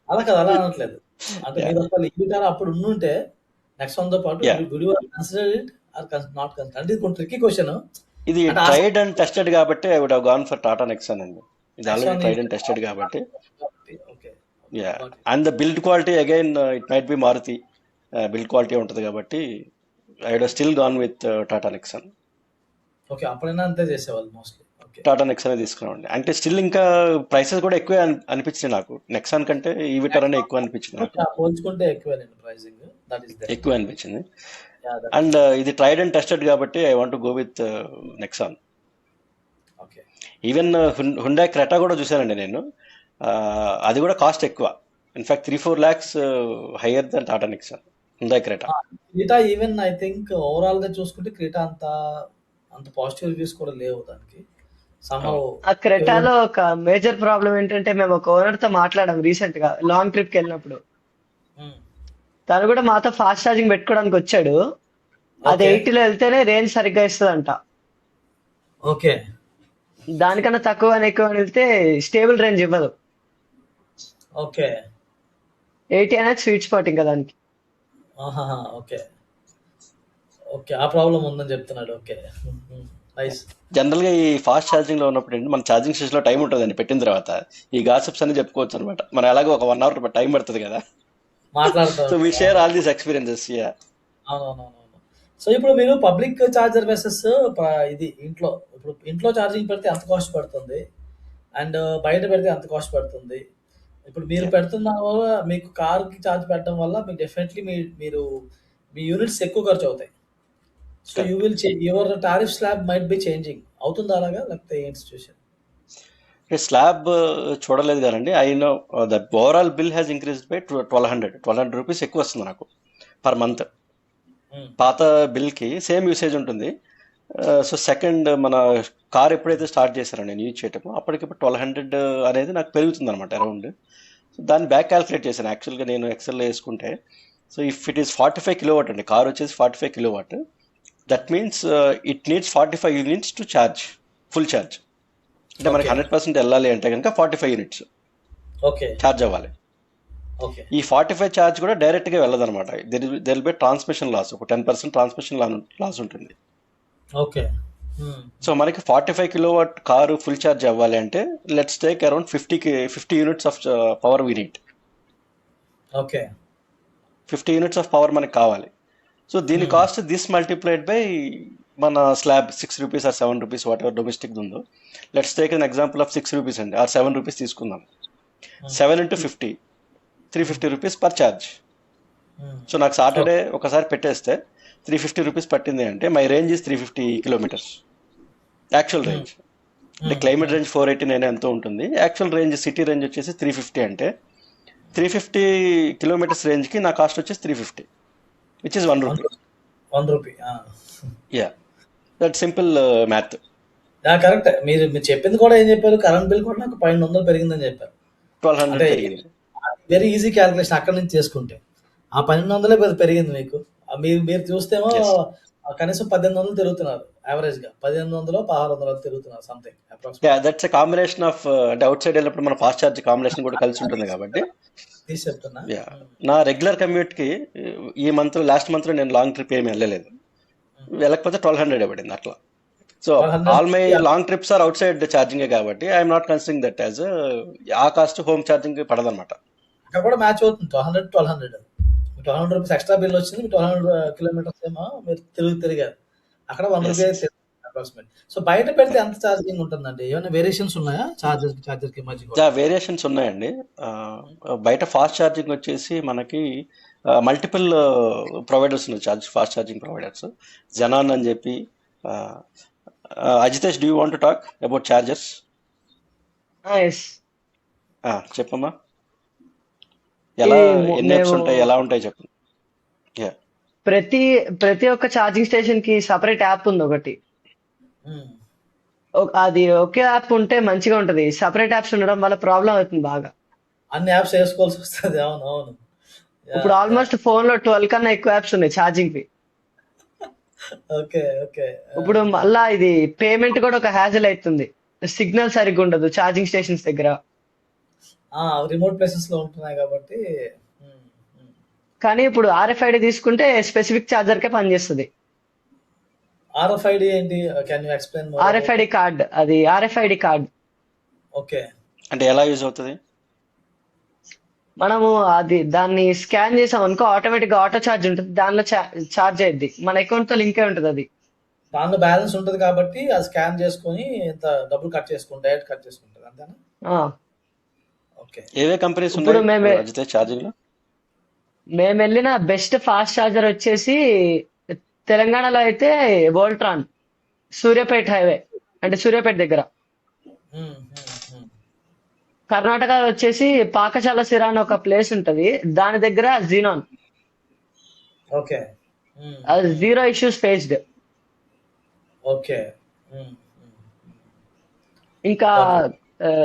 అలా కదా, అలా అనట్లేదు. అంటే మీరు ఒకవేళ ఈవిటారా అప్పుడు ఉండుంటే నెక్సాన్ తో పాటు would you consider it or not consider? అంటే ఇది కొంచెం ట్రిక్కీ క్వశ్చన్. ఇది ట్రైడ్ అండ్ టెస్టెడ్ కాబట్టి I would have gone for Tata Nexon అండి. ఇది ఆల్రెడీ ట్రైడ్ అండ్ టెస్టెడ్ కాబట్టి. And the build quality again it might be Maruti build quality ఉంటుంది కాబట్టి I would still gone with Tata Nexon. Okay, అప్పుడైనా అంతే చేసేవాళ్ళు మోస్ట్లీ. టాటా నెక్సాన్ తీసుకున్నామండి. అంటే స్టిల్ ఇంకా ప్రైసెస్ కూడా ఎక్కువే అనిపించింది నాకు, నెక్సాన్ కంటే ఈ విటర్ అనే ఎక్కువ అనిపించింది నాకు. పోల్చుకుంటే ఎక్కువేనండి ప్రైసింగ్, దట్ ఇస్ దేర్. ఎక్కువ అనిపించింది. అండ్ ఇది ట్రైడ్ అండ్ టెస్టెడ్ కాబట్టి I want go with Nexon. Okay. Even Hyundai Creta కూడా చూసానండి నేను. అది కూడా కాస్ట్ ఎక్కువ, in fact 3-4 lakhs higher then Tata Nexon, Hyundai Creta. Creta even I think overall గా చూసుకుంటే క్రెటా అంత పాజిటివ్ రివ్యూస్ కూడా లేవు దానికి. ఆ క్రెటాలో ఒక మేజర్ ప్రాబ్లం ఏంటంటే, మేము ఒక ఓనర్ తో మాట్లాడాం రీసెంట్ గా లాంగ్ ట్రిప్ కి వెళ్ళినప్పుడు. తను కూడా మాతో ఫాస్ట్ ఛార్జింగ్ పెట్టుకోవడానికి వచ్చాడు. అది 80లో వెళ్తేనే రేంజ్ సరిగ్గా ఇస్తుందంట. ఓకే. దానికన్నా తక్కువ ఎక్కువ వెళ్తే స్టేబుల్ రేంజ్ ఇవ్వదు. ఓకే. 80 అనేది స్వీట్ స్పాట్ ఇంకా దానికి. ఓకే ఓకే, ఆ ప్రాబ్లం ఉందని చెప్తున్నాడు. Okay, nice. జనరల్ గా ఈ ఫాస్ట్ ఛార్జింగ్ లో ఉన్నప్పుడు ఏంటి, మన ఛార్జింగ్ స్టేషన్ లో టైం ఉంటుందండి, పెట్టిన తర్వాత ఈ గాసిప్స్ అని చెప్పుకోవచ్చు అనమాట. మనం ఎలాగో ఒక 1 hour టైం పడుతుంది కదా, మాట్లాడతాం. So we share all these experiences. అవునవునవును. సో ఇప్పుడు మీరు పబ్లిక్ ఛార్జర్ వెసెస్ ఇది ఇంట్లో ఛార్జింగ్ పెడితే ఎంత కాస్ట్ పడుతుంది, అండ్ బయట పెడితే ఎంత కాస్ట్ పడుతుంది, ఇప్పుడు మీరు Yeah. పెడుతున్న వల్ల మీకు కార్‌కి చార్జ్ పెట్టడం వల్ల మీకు డెఫినెట్‌లీ మీరు మీ యూనిట్స్ ఎక్కువ ఖర్చు అవుతాయి. So you Correct. Will your tariff slab might be changing. అవుతుందా అలాగా? లేకపోతే ఏంటి సిట్యుయేషన్? స్లాబ్ చూడలేదు కానండి. I know that overall bill has increased by 1200 rupees ఎక్కువ వస్తుంది నాకు పర్ మంత్. హ్మ్. పాత బిల్కి సేమ్ యూసేజ్ ఉంటుంది. సో సెకండ్ మన కార్ ఎప్పుడైతే స్టార్ట్ చేశారో నేను యూజ్ చేయటం, అప్పటికిప్పుడు 1200 అనేది నాకు పెరుగుతుంది అనమాట అరౌండ్. సో దాన్ని బ్యాక్ క్యాల్కులేట్ చేశాను యాక్చువల్గా నేను ఎక్సెల్లో వేసుకుంటే. So if it is 45 kilowatt అండి, కార్ వచ్చేసి 45 kilowatt, that means it needs 45 units to charge, full charge. అంటే మనకి ఓకే. 100% వెళ్ళాలి అంటే కనుక 45 యూనిట్స్ ఓకే. ఛార్జ్ అవ్వాలి. ఓకే. ఈ 45 ఛార్జ్ కూడా డైరెక్ట్గా వెళ్ళదన్నమాట. దెర్ బై ట్రాన్స్మిషన్ లాస్, ఒక 10% ట్రాన్స్మిషన్ లాస్ ఉంటుంది. ఓకే. హ్మ్. సో మనకి 45 కిలోవాట్ కారు ఫుల్ ఛార్జ్ అవ్వాలి అంటే let's take around 50 units of power we need. Okay. 50 units of power మనకి కావాలి. సో దీని hmm. Cost this multiplied by మన slab 6 rupees or 7 rupees whatever domestic ఉందో. Let's take an example of 6 rupees అండి, or 7 rupees తీసుకుందాం. Hmm. 7 into 50, 350 rupees per charge. Hmm. So నాకు Saturday ఒకసారి పెట్టేస్తే 350 రూపీస్ పట్టింది అంటే my range is 350 kilometres actual హ్మ్. రేంజ్. అంటే హ్మ్. క్లైమేట్ రేంజ్ 489 ఎంతో ఉంటుంది, యాక్చువల్ రేంజ్ సిటీ రేంజ్ వచ్చేసి 350. అంటే 350 కిలోమీటర్స్ రేంజ్కి నా కాస్ట్ వచ్చేసి 350, విచ్ ఇస్ 1 రూపీ. 1 రూపీ. ఆ! Yeah, that simple math. కరెక్టే. మీరు చెప్పింది కూడా ఏం చెప్పారు? కరెంట్ బిల్ కూడా నాకు 1200 పెరిగిందని చెప్పారు. 1200 అంటే పెరిగింది. వెరీ ఈజీ క్యాలిక్యులేషన్ అక్కడి నుంచి చేసుకుంటే. ఆ 1200 పెరిగింది మీకు. మీరు చూస్తేమో Yes. కనీసం 1800 తిరుగుతున్నారు యావరేజ్‌గా. 1500 1600 తిరుగుతున్నారు something approximate. Yeah, that's a combination of, అంటే అవుట్ సైడ్ వెళ్ళినప్పుడు మన ఫాస్ట్ ఛార్జ్ కాంబినేషన్ కూడా కలిసి ఉంటుంది కాబట్టి. తీసి చెప్తున్నా. యా, నా రెగ్యులర్ కమ్యూట్కి ఈ మంత్ లాస్ట్ మంత్లో నేను లాంగ్ ట్రిప్ ఏమి వెళ్ళలేదు, వెళ్ళకపోతే 1200 పడింది అట్లా. So 1200 all my long trips are outside charging కాబట్టి I'm not considering that as uh cost home charging పడదన్నమాట. అక్కడ కూడా మ్యాచ్ అవుతుంది. 1200 రూపీస్ ఎక్స్ట్రా బిల్ వచ్చింది. మీ 1200 కిలోమీటర్స్ ఏమో మీరు తిరిగారు. అక్కడ 1 Yes, rupee yes. Approximate. So బయట పెడితే ఎంత ఛార్జింగ్ ఉంటుందండి? ఏమైనా వేరియేషన్స్ ఉన్నాయా చార్జర్‌కి మధ్య కూడా? యా, వేరియేషన్స్ ఉన్నాయండి. బయట ఫాస్ట్ ఛార్జింగ్ వచ్చేసి మనకి మల్టిపుల్ ప్రొవైడర్స్ ఉన్నాయి, ఫాస్ట్ ఛార్జింగ్ ప్రొవైడర్స్. జనాన్ అని చెప్పి. Ajitesh, do you want to talk about chargers? Yes. చెప్పమ్మా, ఎలా ఎన్ని యాప్స్ మేము ఉంటాయి, ఎలా ఉంటాయి చెప్పు. యా, ప్రతి ఒక్క ఛార్జింగ్ స్టేషన్ కి సపరేట్ యాప్ ఉంది ఒకటి. హ్మ్. అది ఒకే యాప్ ఉంటే మంచిగా ఉంటది. సపరేట్ యాప్స్ ఉండడం వల్ల ప్రాబ్లం అవుతుంది బాగా. అన్ని యాప్స్ వేసుకోవాల్సి వస్తుంది. అవును, అవును. ఇప్పుడు ఆల్మోస్ట్ ఫోన్ లో 12 కన్నా ఎక్కువ యాప్స్ ఉన్నాయి ఛార్జింగ్ కి. ఓకే. ఓకే. ఇప్పుడు మళ్ళా ఇది పేమెంట్ కూడా ఒక హ్యాజల్ అవుతుంది. సిగ్నల్ సరిగ్గా ఉండదు ఛార్జింగ్ స్టేషన్స్ దగ్గర. రిమోట్ ప్లేసెస్ లో ఉంటున్నాయి కాబట్టి. హ్మ్. హ్మ్. కానీ ఇప్పుడు ఆర్ఎఫ్ఐడి తీసుకుంటే స్పెసిఫిక్ ఛార్జర్ కే పనిచేస్తుంది. RFID ఏంటి? Can you explain more about RFID it? Card, అది ఆర్ఎఫ్ఐడి కార్డ్. ఓకే. అంటే ఎలా యూజ్ అవుతుంది? మనము దాన్ని స్కాన్ చేసాం అనుకో, ఆటోమేటిక్ గా ఆటో ఛార్జ్ ఉంటుంది, దానిలో ఛార్జ్ అయ్యిద్ది. మన అకౌంట్ తో లింక్ అయి ఉంటుంది అది. దానిలో బ్యాలెన్స్ ఉంటుంది కాబట్టి అది స్కాన్ చేసుకొని ఇంత డబ్బులు డైరెక్ట్ కట్ చేసుకుంటుంది అంతేనా? ఆ, ఓకే. ఏవే కంపెనీస్ ఇప్పుడు ఉన్నాయి అజితేష్ ఛార్జింగ్ లో? మేము వెళ్ళిన బెస్ట్ ఫాస్ట్ ఛార్జర్ వచ్చేసి తెలంగాణలో అయితే వోల్ట్రాన్, సూర్యాపేట హైవే, అంటే సూర్యాపేట దగ్గర. హ్మ్. హ్మ్. హ్మ్. కర్ణాటక వచ్చేసి పాకచాల అని ఒక ప్లేస్ ఉంటది, దాని దగ్గర జీనాన్. ఓకే. హ్మ్. అది 0 ఇష్యూస్ ఫేస్డ్. ఓకే. హ్మ్. హ్మ్. ఇంకా ఓకే.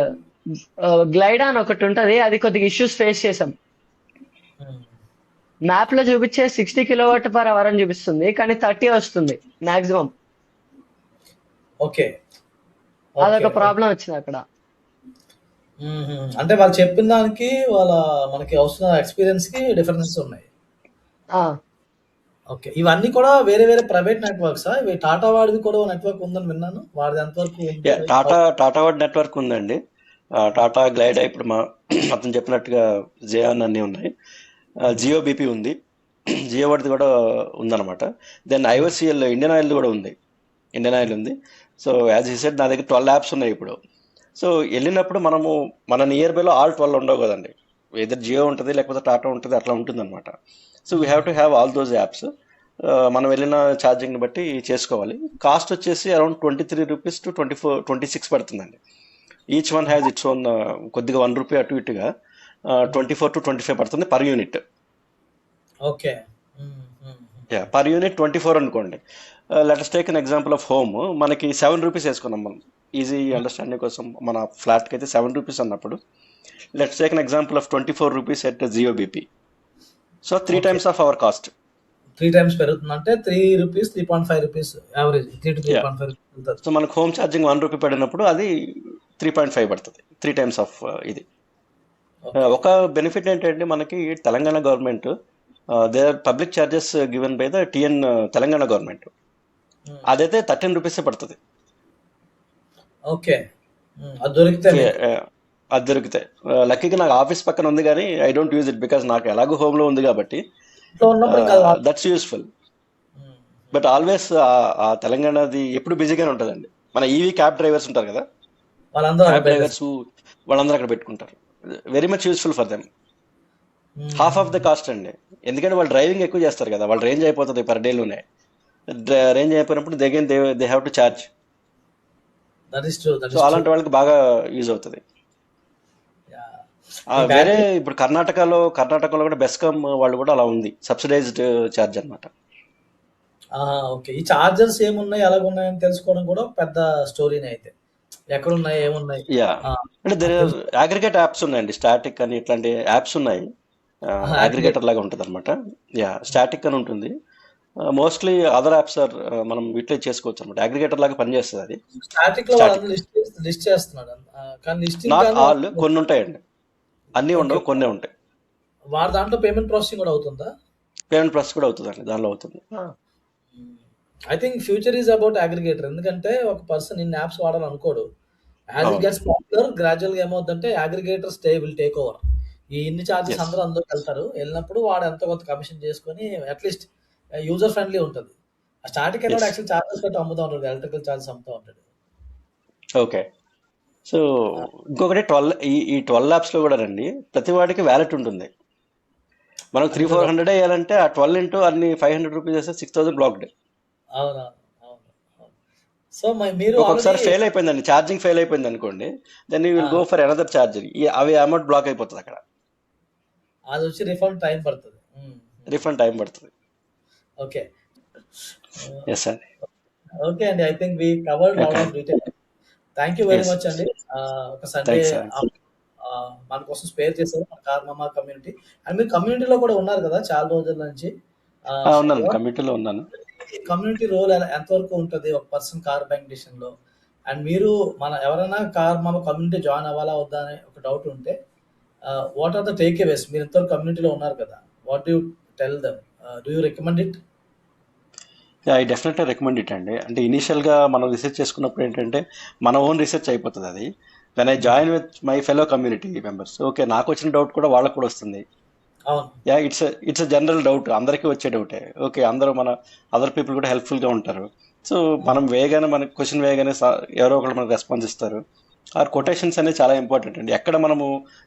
గ్లైడాన్ ఒకటి ఉంటది, అది కొద్దిగా ఇష్యూస్ ఫేస్ చేసాం. హ్మ్. మ్యాప్ లో చూపించే 60 kWh అని చూపిస్తుంది, కానీ 30 వస్తుంది మాక్సిమం. ఓకే. అదొక ఓకే. ప్రాబ్లం వచ్చింది అక్కడ. హ్మ్. అంటే వాళ్ళు చెప్పిన దానికి మనకి వస్తున్న ఎక్స్పీరియన్స్ కి డిఫరెన్సెస్ ఉన్నాయి. ఆ, ఓకే. ఇవన్నీ కూడా వేరే వేరే ప్రైవేట్ నెట్వర్క్సా? ఇవి టాటా వాడిది కూడా నెట్వర్క్ ఉందని విన్నాను. వాడిది ఎంతవరకు ఉంది? యా, టాటా వాడ్ నెట్వర్క్ ఉందండి. టాటా గ్లైడ్, ఇప్పుడు అతను చెప్పినట్టుగా జియాన్ అన్నీ ఉన్నాయి. జియో బీపీ ఉంది, జియో వాడిది కూడా ఉందన్నమాట. దెన్ ఐఓసిఎల్ ఇండియన్ ఆయిల్ కూడా ఉంది. సో యాజ్ ఈ సెడ్ నా దగ్గర 12 యాప్స్ ఉన్నాయి ఇప్పుడు. సో వెళ్ళినప్పుడు మనము మన నియర్ బైలో ఆల్ 12 ఉండవు కదండి. ఏదో జియో ఉంటుంది, లేకపోతే టాటా ఉంటుంది, అట్లా ఉంటుంది అనమాట. So we have to have all those apps. మనం వెళ్ళిన ఛార్జింగ్ని బట్టి చేసుకోవాలి. కాస్ట్ వచ్చేసి అరౌండ్ 23 రూపీస్ టు 26 పడుతుందండి. Each one has its own, కొద్దిగా 1 రూపీ అటు ఇటుగా 24 to 25 పడుతుంది per unit. Okay. Per unit 24 అనుకోండి. Let's take an example of home. మనకి 7 రూపీస్ వేసుకున్నాం మనం, ఈజీ అండర్స్టాండింగ్ కోసం. మన ఫ్లాట్కి అయితే 7 రూపీస్ అన్నప్పుడు let's take an example of 24 rupees at Jio BP. So 3 okay. Times of our cost. 3 times పెరుగుతుందంటే 3 rupees, 3.5 rupees average. 3 to 3.5 rupees వెళ్తది. సో మనకు హోమ్ ఛార్జింగ్ 1 రూపీ పడినప్పుడు అది 3.5 పడుతుంది. 3 టైమ్స్ ఆఫ్ ఇది. ఓకే. ఒక బెనిఫిట్ ఏంటంటే మనకి Telangana government, they are public charges given by the TN Telangana government. Um. అదైతే 13 రూపీసే పడుతుంది. ఓకే. అది దొరికితే ఓకే, మీకు. అది దొరుకుతాయి. లక్కీగా నాకు ఆఫీస్ పక్కన ఉంది, కానీ I don't use it because నాకు ఎలాగో హోమ్లో ఉంది కాబట్టి ఇంట్లో ఉన్నప్పుడు ఇంకా అది that's useful. Um. But always ఆ తెలంగాణది ఎప్పుడు బిజీగానే ఉంటుందండి. మన ఈవీ క్యాబ్ డ్రైవర్స్ ఉంటారు కదా, వాళ్ళందరూ అక్కడ క్యాబ్ పెట్టేస్తారు. డ్రైవర్స్ వాళ్ళందరూ అక్కడ పెట్టుకుంటారు. Very much useful for them. Half of the cost అండి. ఎందుకంటే వాళ్ళు డ్రైవింగ్ ఎక్కువ చేస్తారు కదా, వాళ్ళు రేంజ్ అయిపోతుంది పర్ డేలోనే. రేంజ్ అయిపోయినప్పుడు they have to charge. That is true. That so is true. అలాంటి వాళ్ళకి బాగా యూజ్ అవుతుంది. ఈ వేరే బ్యాటరీ ఇప్పుడు కర్ణాటకలో కూడా బెస్కామ్ వాళ్ళు కూడా అలా ఉంది, సబ్సిడైజ్డ్ ఛార్జ్ అనమాట. ఓకే. ఈ చార్జర్స్ ఏమున్నాయి, ఎలాగున్నాయని తెలుసుకోవడం కూడా పెద్ద స్టోరీనే అయితే. ఎక్కడున్నాయి, ఏమున్నాయి. యా, ఆ, అంటే అది తెలుసు. అగ్రిగేట్ యాప్స్ ఉన్నాయండి, స్టాటిక్ అని ఇట్లాంటి యాప్స్ ఉన్నాయి. అగ్రిగేట్. అగ్రిగేటర్ లాగా ఉంటుంది అనమాట. యా, స్టాటిక్ అని ఉంటుంది. మోస్ట్లీ అదర్ యాప్స్ ఆర్ మనం యూటిలైజ్ చేసుకోవచ్చు అనమాట. అగ్రిగేటర్ లాగా పనిచేస్తుంది అది. స్టాటిక్ లో స్టాటిక్ వాళ్ళందరూ లిస్ట్ చేస్తున్నాడు. కానీ లిస్టింగ్ నాట్ కానీ ఆల్, కొన్ని ఉంటాయండి, అన్నీ ఓకే. ఉండవు, కొన్ని ఉంటాయి. వారి దాంట్లో పేమెంట్ ప్రాసెసింగ్ కూడా అవుతుందా? పేమెంట్ ప్రాసెస్ కూడా అవుతుందండి, దానిలో అవుతుంది. I think future is about aggregator. ఎందుకంటే ఒక పర్సన్ ఇన్ని యాప్స్ వాడాలనుకోడు. యాజ్ ఇట్ అవును, గెట్స్ పాపులర్ గ్రాడ్యువల్గా ఏమవుతుందంటే అగ్రిగేటర్ విల్ టేక్ ఓవర్. ఈ ఇన్ని చార్జెస్ ఎస్, అందరూ అందులోకి వెళ్తారు. వెళ్ళినప్పుడు వాడు ఎంతో కొంత కమిషన్ చేసుకొని అట్లీస్ట్ యూజర్ ఫ్రెండ్లీ ఉంటుంది. ఆ స్టార్టింగ్ అయినా ఎస్. యాక్చువల్ చార్జెస్ కట్టి అమ్ముతూ ఉంటాడు, ఎలక్ట్రికల్ చార్జెస్ అమ్ముతూ ఉంటాడు. ఓకే. సో ఇంకొకటి 12, ఈ 12 యాప్స్లో కూడా రండి, ప్రతి వాడికి వ్యాలెట్ ఉంటుంది. మనం అది కూడా 300-400 వేయాలంటే ఆ 12 ఇంటూ అన్ని 500 రూపీస్ వేస్తే 6000 బ్లాక్డ్. అవును, అవును, అవును. సో మీరు ఒక్కొక్కసారి ఆల్రెడీ ఫెయిల్ అయిపోయిందండి, ఛార్జింగ్ ఫెయిల్ అయిపోయింది అనుకోండి, then you will go for another charger. అవి అమౌంట్ బ్లాక్ అయిపోతుంది అక్కడ, అది వచ్చి రిఫండ్ టైం పడుతుంది. రిఫండ్ టైం పడుతుంది. ఓకే. ఎస్ అండి. ఓకే అండి. I think we covered lot okay, of detail. Thank you very yes, much అండి. ఒక సండే థ్యాంక్స్ అండి. మన కోసం స్పేర్ చేశారు, మన కార్మమా కమ్యూనిటీ. అండ్ మీరు కమ్యూనిటీలో కూడా ఉన్నారు కదా చాలా రోజుల నుంచి. ఉన్నాను, కమిటీలో ఉన్నాను. కమ్యూనిటీ రోల్ ఎంతవరకు ఉంటుంది ఒక పర్సన్ కార్ బైక్ డిసిషన్ లో? అండ్ మీరు ఎవరైనా కార్ మామ కమ్యూనిటీ జాయిన్ అవ్వాలా వద్దా అనే ఒక డౌట్ ఉంటే వాట్ ఆర్ ద టేక్ అవేస్? మీరు ఎంతవరకు కమ్యూనిటీలో ఉన్నారు కదా, what you tell them? Do you recommend it? I definitely recommend it అండి. అంటే ఇనీషియల్గా మనం రీసెర్చ్ చేసుకున్నప్పుడు ఏంటంటే మన ఓన్ రీసెర్చ్ అయిపోతుంది అది. When I join with my fellow community members, okay, నాకు వచ్చిన డౌట్ కూడా వాళ్ళకు కూడా వస్తుంది. అవును, యా, ఇట్స్ జనరల్ డౌట్, అందరికీ వచ్చే డౌటే. ఓకే, అందరూ మన అదర్ పీపుల్ కూడా హెల్ప్ఫుల్గా ఉంటారు. సో మనం వేయగానే, మనకి క్వశ్చన్ వేయగానే ఎవరో ఒకరు మనకు రెస్పాన్స్ ఇస్తారు. ఆర్ కొటేషన్స్ అనేది చాలా ఇంపార్టెంట్ అండి. ఎక్కడ మనము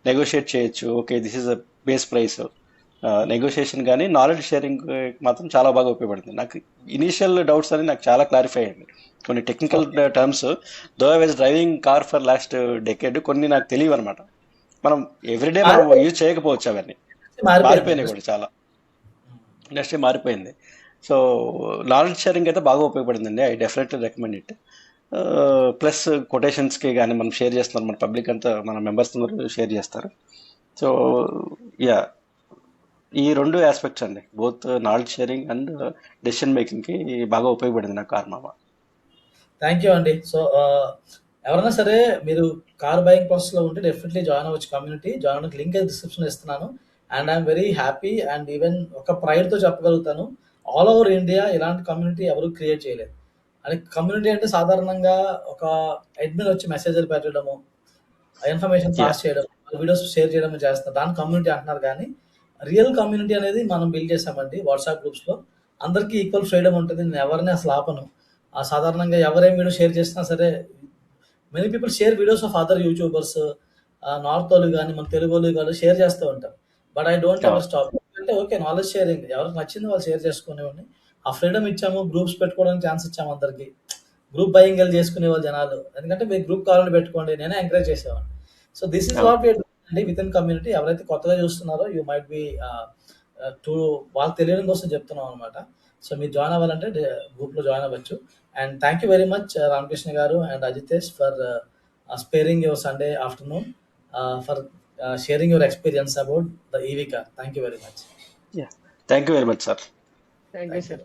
నెగోషియేట్ చేయొచ్చు, okay this is a base price. Negotiation కానీ నాలెడ్జ్ షేరింగ్ మాత్రం చాలా బాగా ఉపయోగపడుతుంది. నాకు ఇనీషియల్ డౌట్స్ అని నాకు చాలా క్లారిఫై అయ్యింది. కొన్ని technical okay. Terms, though I was driving car for last decade, కొన్ని నాకు తెలియవు అనమాట. మనం ఎవ్రీడే మనం యూజ్ చేయకపోవచ్చు, అవన్నీ మారిపోయింది మారిపోయినాయి కూడా చాలా. ఇండస్ట్రీ మారిపోయింది. సో నాలెడ్జ్ షేరింగ్ అయితే బాగా ఉపయోగపడిందండి. I definitely recommend it. Plus కొటేషన్స్కి కానీ మనం షేర్ చేస్తున్నాం, మన పబ్లిక్ అంతా, మన మెంబర్స్ అందరూ షేర్ చేస్తారు. సో యా, ఈ 2 ఆస్పెక్ట్స్ అండి, both knowledge sharing and decision మేకింగ్కి బాగా ఉపయోగపడింది నాకు కార్మామా. థ్యాంక్ యూ అండి. సో ఎవరైనా సరే మీరు కార్ బయింగ్ ప్రాసెస్ లో ఉంటే డెఫినెట్లీ జాయిన్ అవ్వచ్చు కమ్యూనిటీ. జాయిన్ అవ్వడానికి లింక్ డిస్క్రిప్షన్ ఇస్తున్నాను. And I'm very happy and even ఒక ప్రైడ్ తో చెప్పగలుగుతాను, ఆల్ ఓవర్ ఇండియా ఇలాంటి కమ్యూనిటీ ఎవరు క్రియేట్ చేయలేదు. అని కమ్యూనిటీ అంటే సాధారణంగా ఒక అడ్మిన్ వచ్చి మెసేజ్లు పెట్టడము, ఇన్ఫర్మేషన్ యా, పాస్ చేయడం, వీడియోస్ షేర్ చేయడం చేస్తారు, దాని కమ్యూనిటీ అంటున్నారు. కానీ రియల్ కమ్యూనిటీ అనేది మనం బిల్డ్ చేసామండి వాట్సాప్ గ్రూప్స్ లో. అందరికీ ఈక్వల్ ఫ్రీడమ్ ఉంటుంది. నేను ఎవరిని అసలు ఆపను. సాధారణంగా ఎవరేం వీడియో షేర్ చేసినా సరే many people share videos of other YouTubers, north వాళ్ళు కానీ మన తెలుగు వాళ్ళు కానీ షేర్ చేస్తూ ఉంటారు. But I don't ever stop. అంటే ఓకే, నాలెడ్జ్ షేరింగ్ ఎవరికి నచ్చింది వాళ్ళు షేర్ చేసుకునేవాడిని. ఆ ఫ్రీడమ్ ఇచ్చాము, గ్రూప్స్ పెట్టుకోవడానికి ఛాన్స్ ఇచ్చాము అందరికి. గ్రూప్ బయింగ్ వెళ్ళి చేసుకునే వాళ్ళు జనాలు, ఎందుకంటే మీరు గ్రూప్ కావాలని పెట్టుకోండి, నేనే ఎంకరేజ్ చేసేవాడిని. సో దిస్ ఇస్ వాట్ అండి విత్ ఇన్ కమ్యూనిటీ. ఎవరైతే కొత్తగా చూస్తున్నారో యూ మైట్ బి టు వాళ్ళకి తెలియడం కోసం చెప్తున్నాం అనమాట. సో మీరు జాయిన్ అవ్వాలంటే గ్రూప్లో జాయిన్ అవ్వచ్చు. And thank you very much Ramakrishna garu and Ajitesh for sparing your Sunday afternoon for sharing your experience about the EV car. Thank you very much. Thank you very much sir. Thank you sir.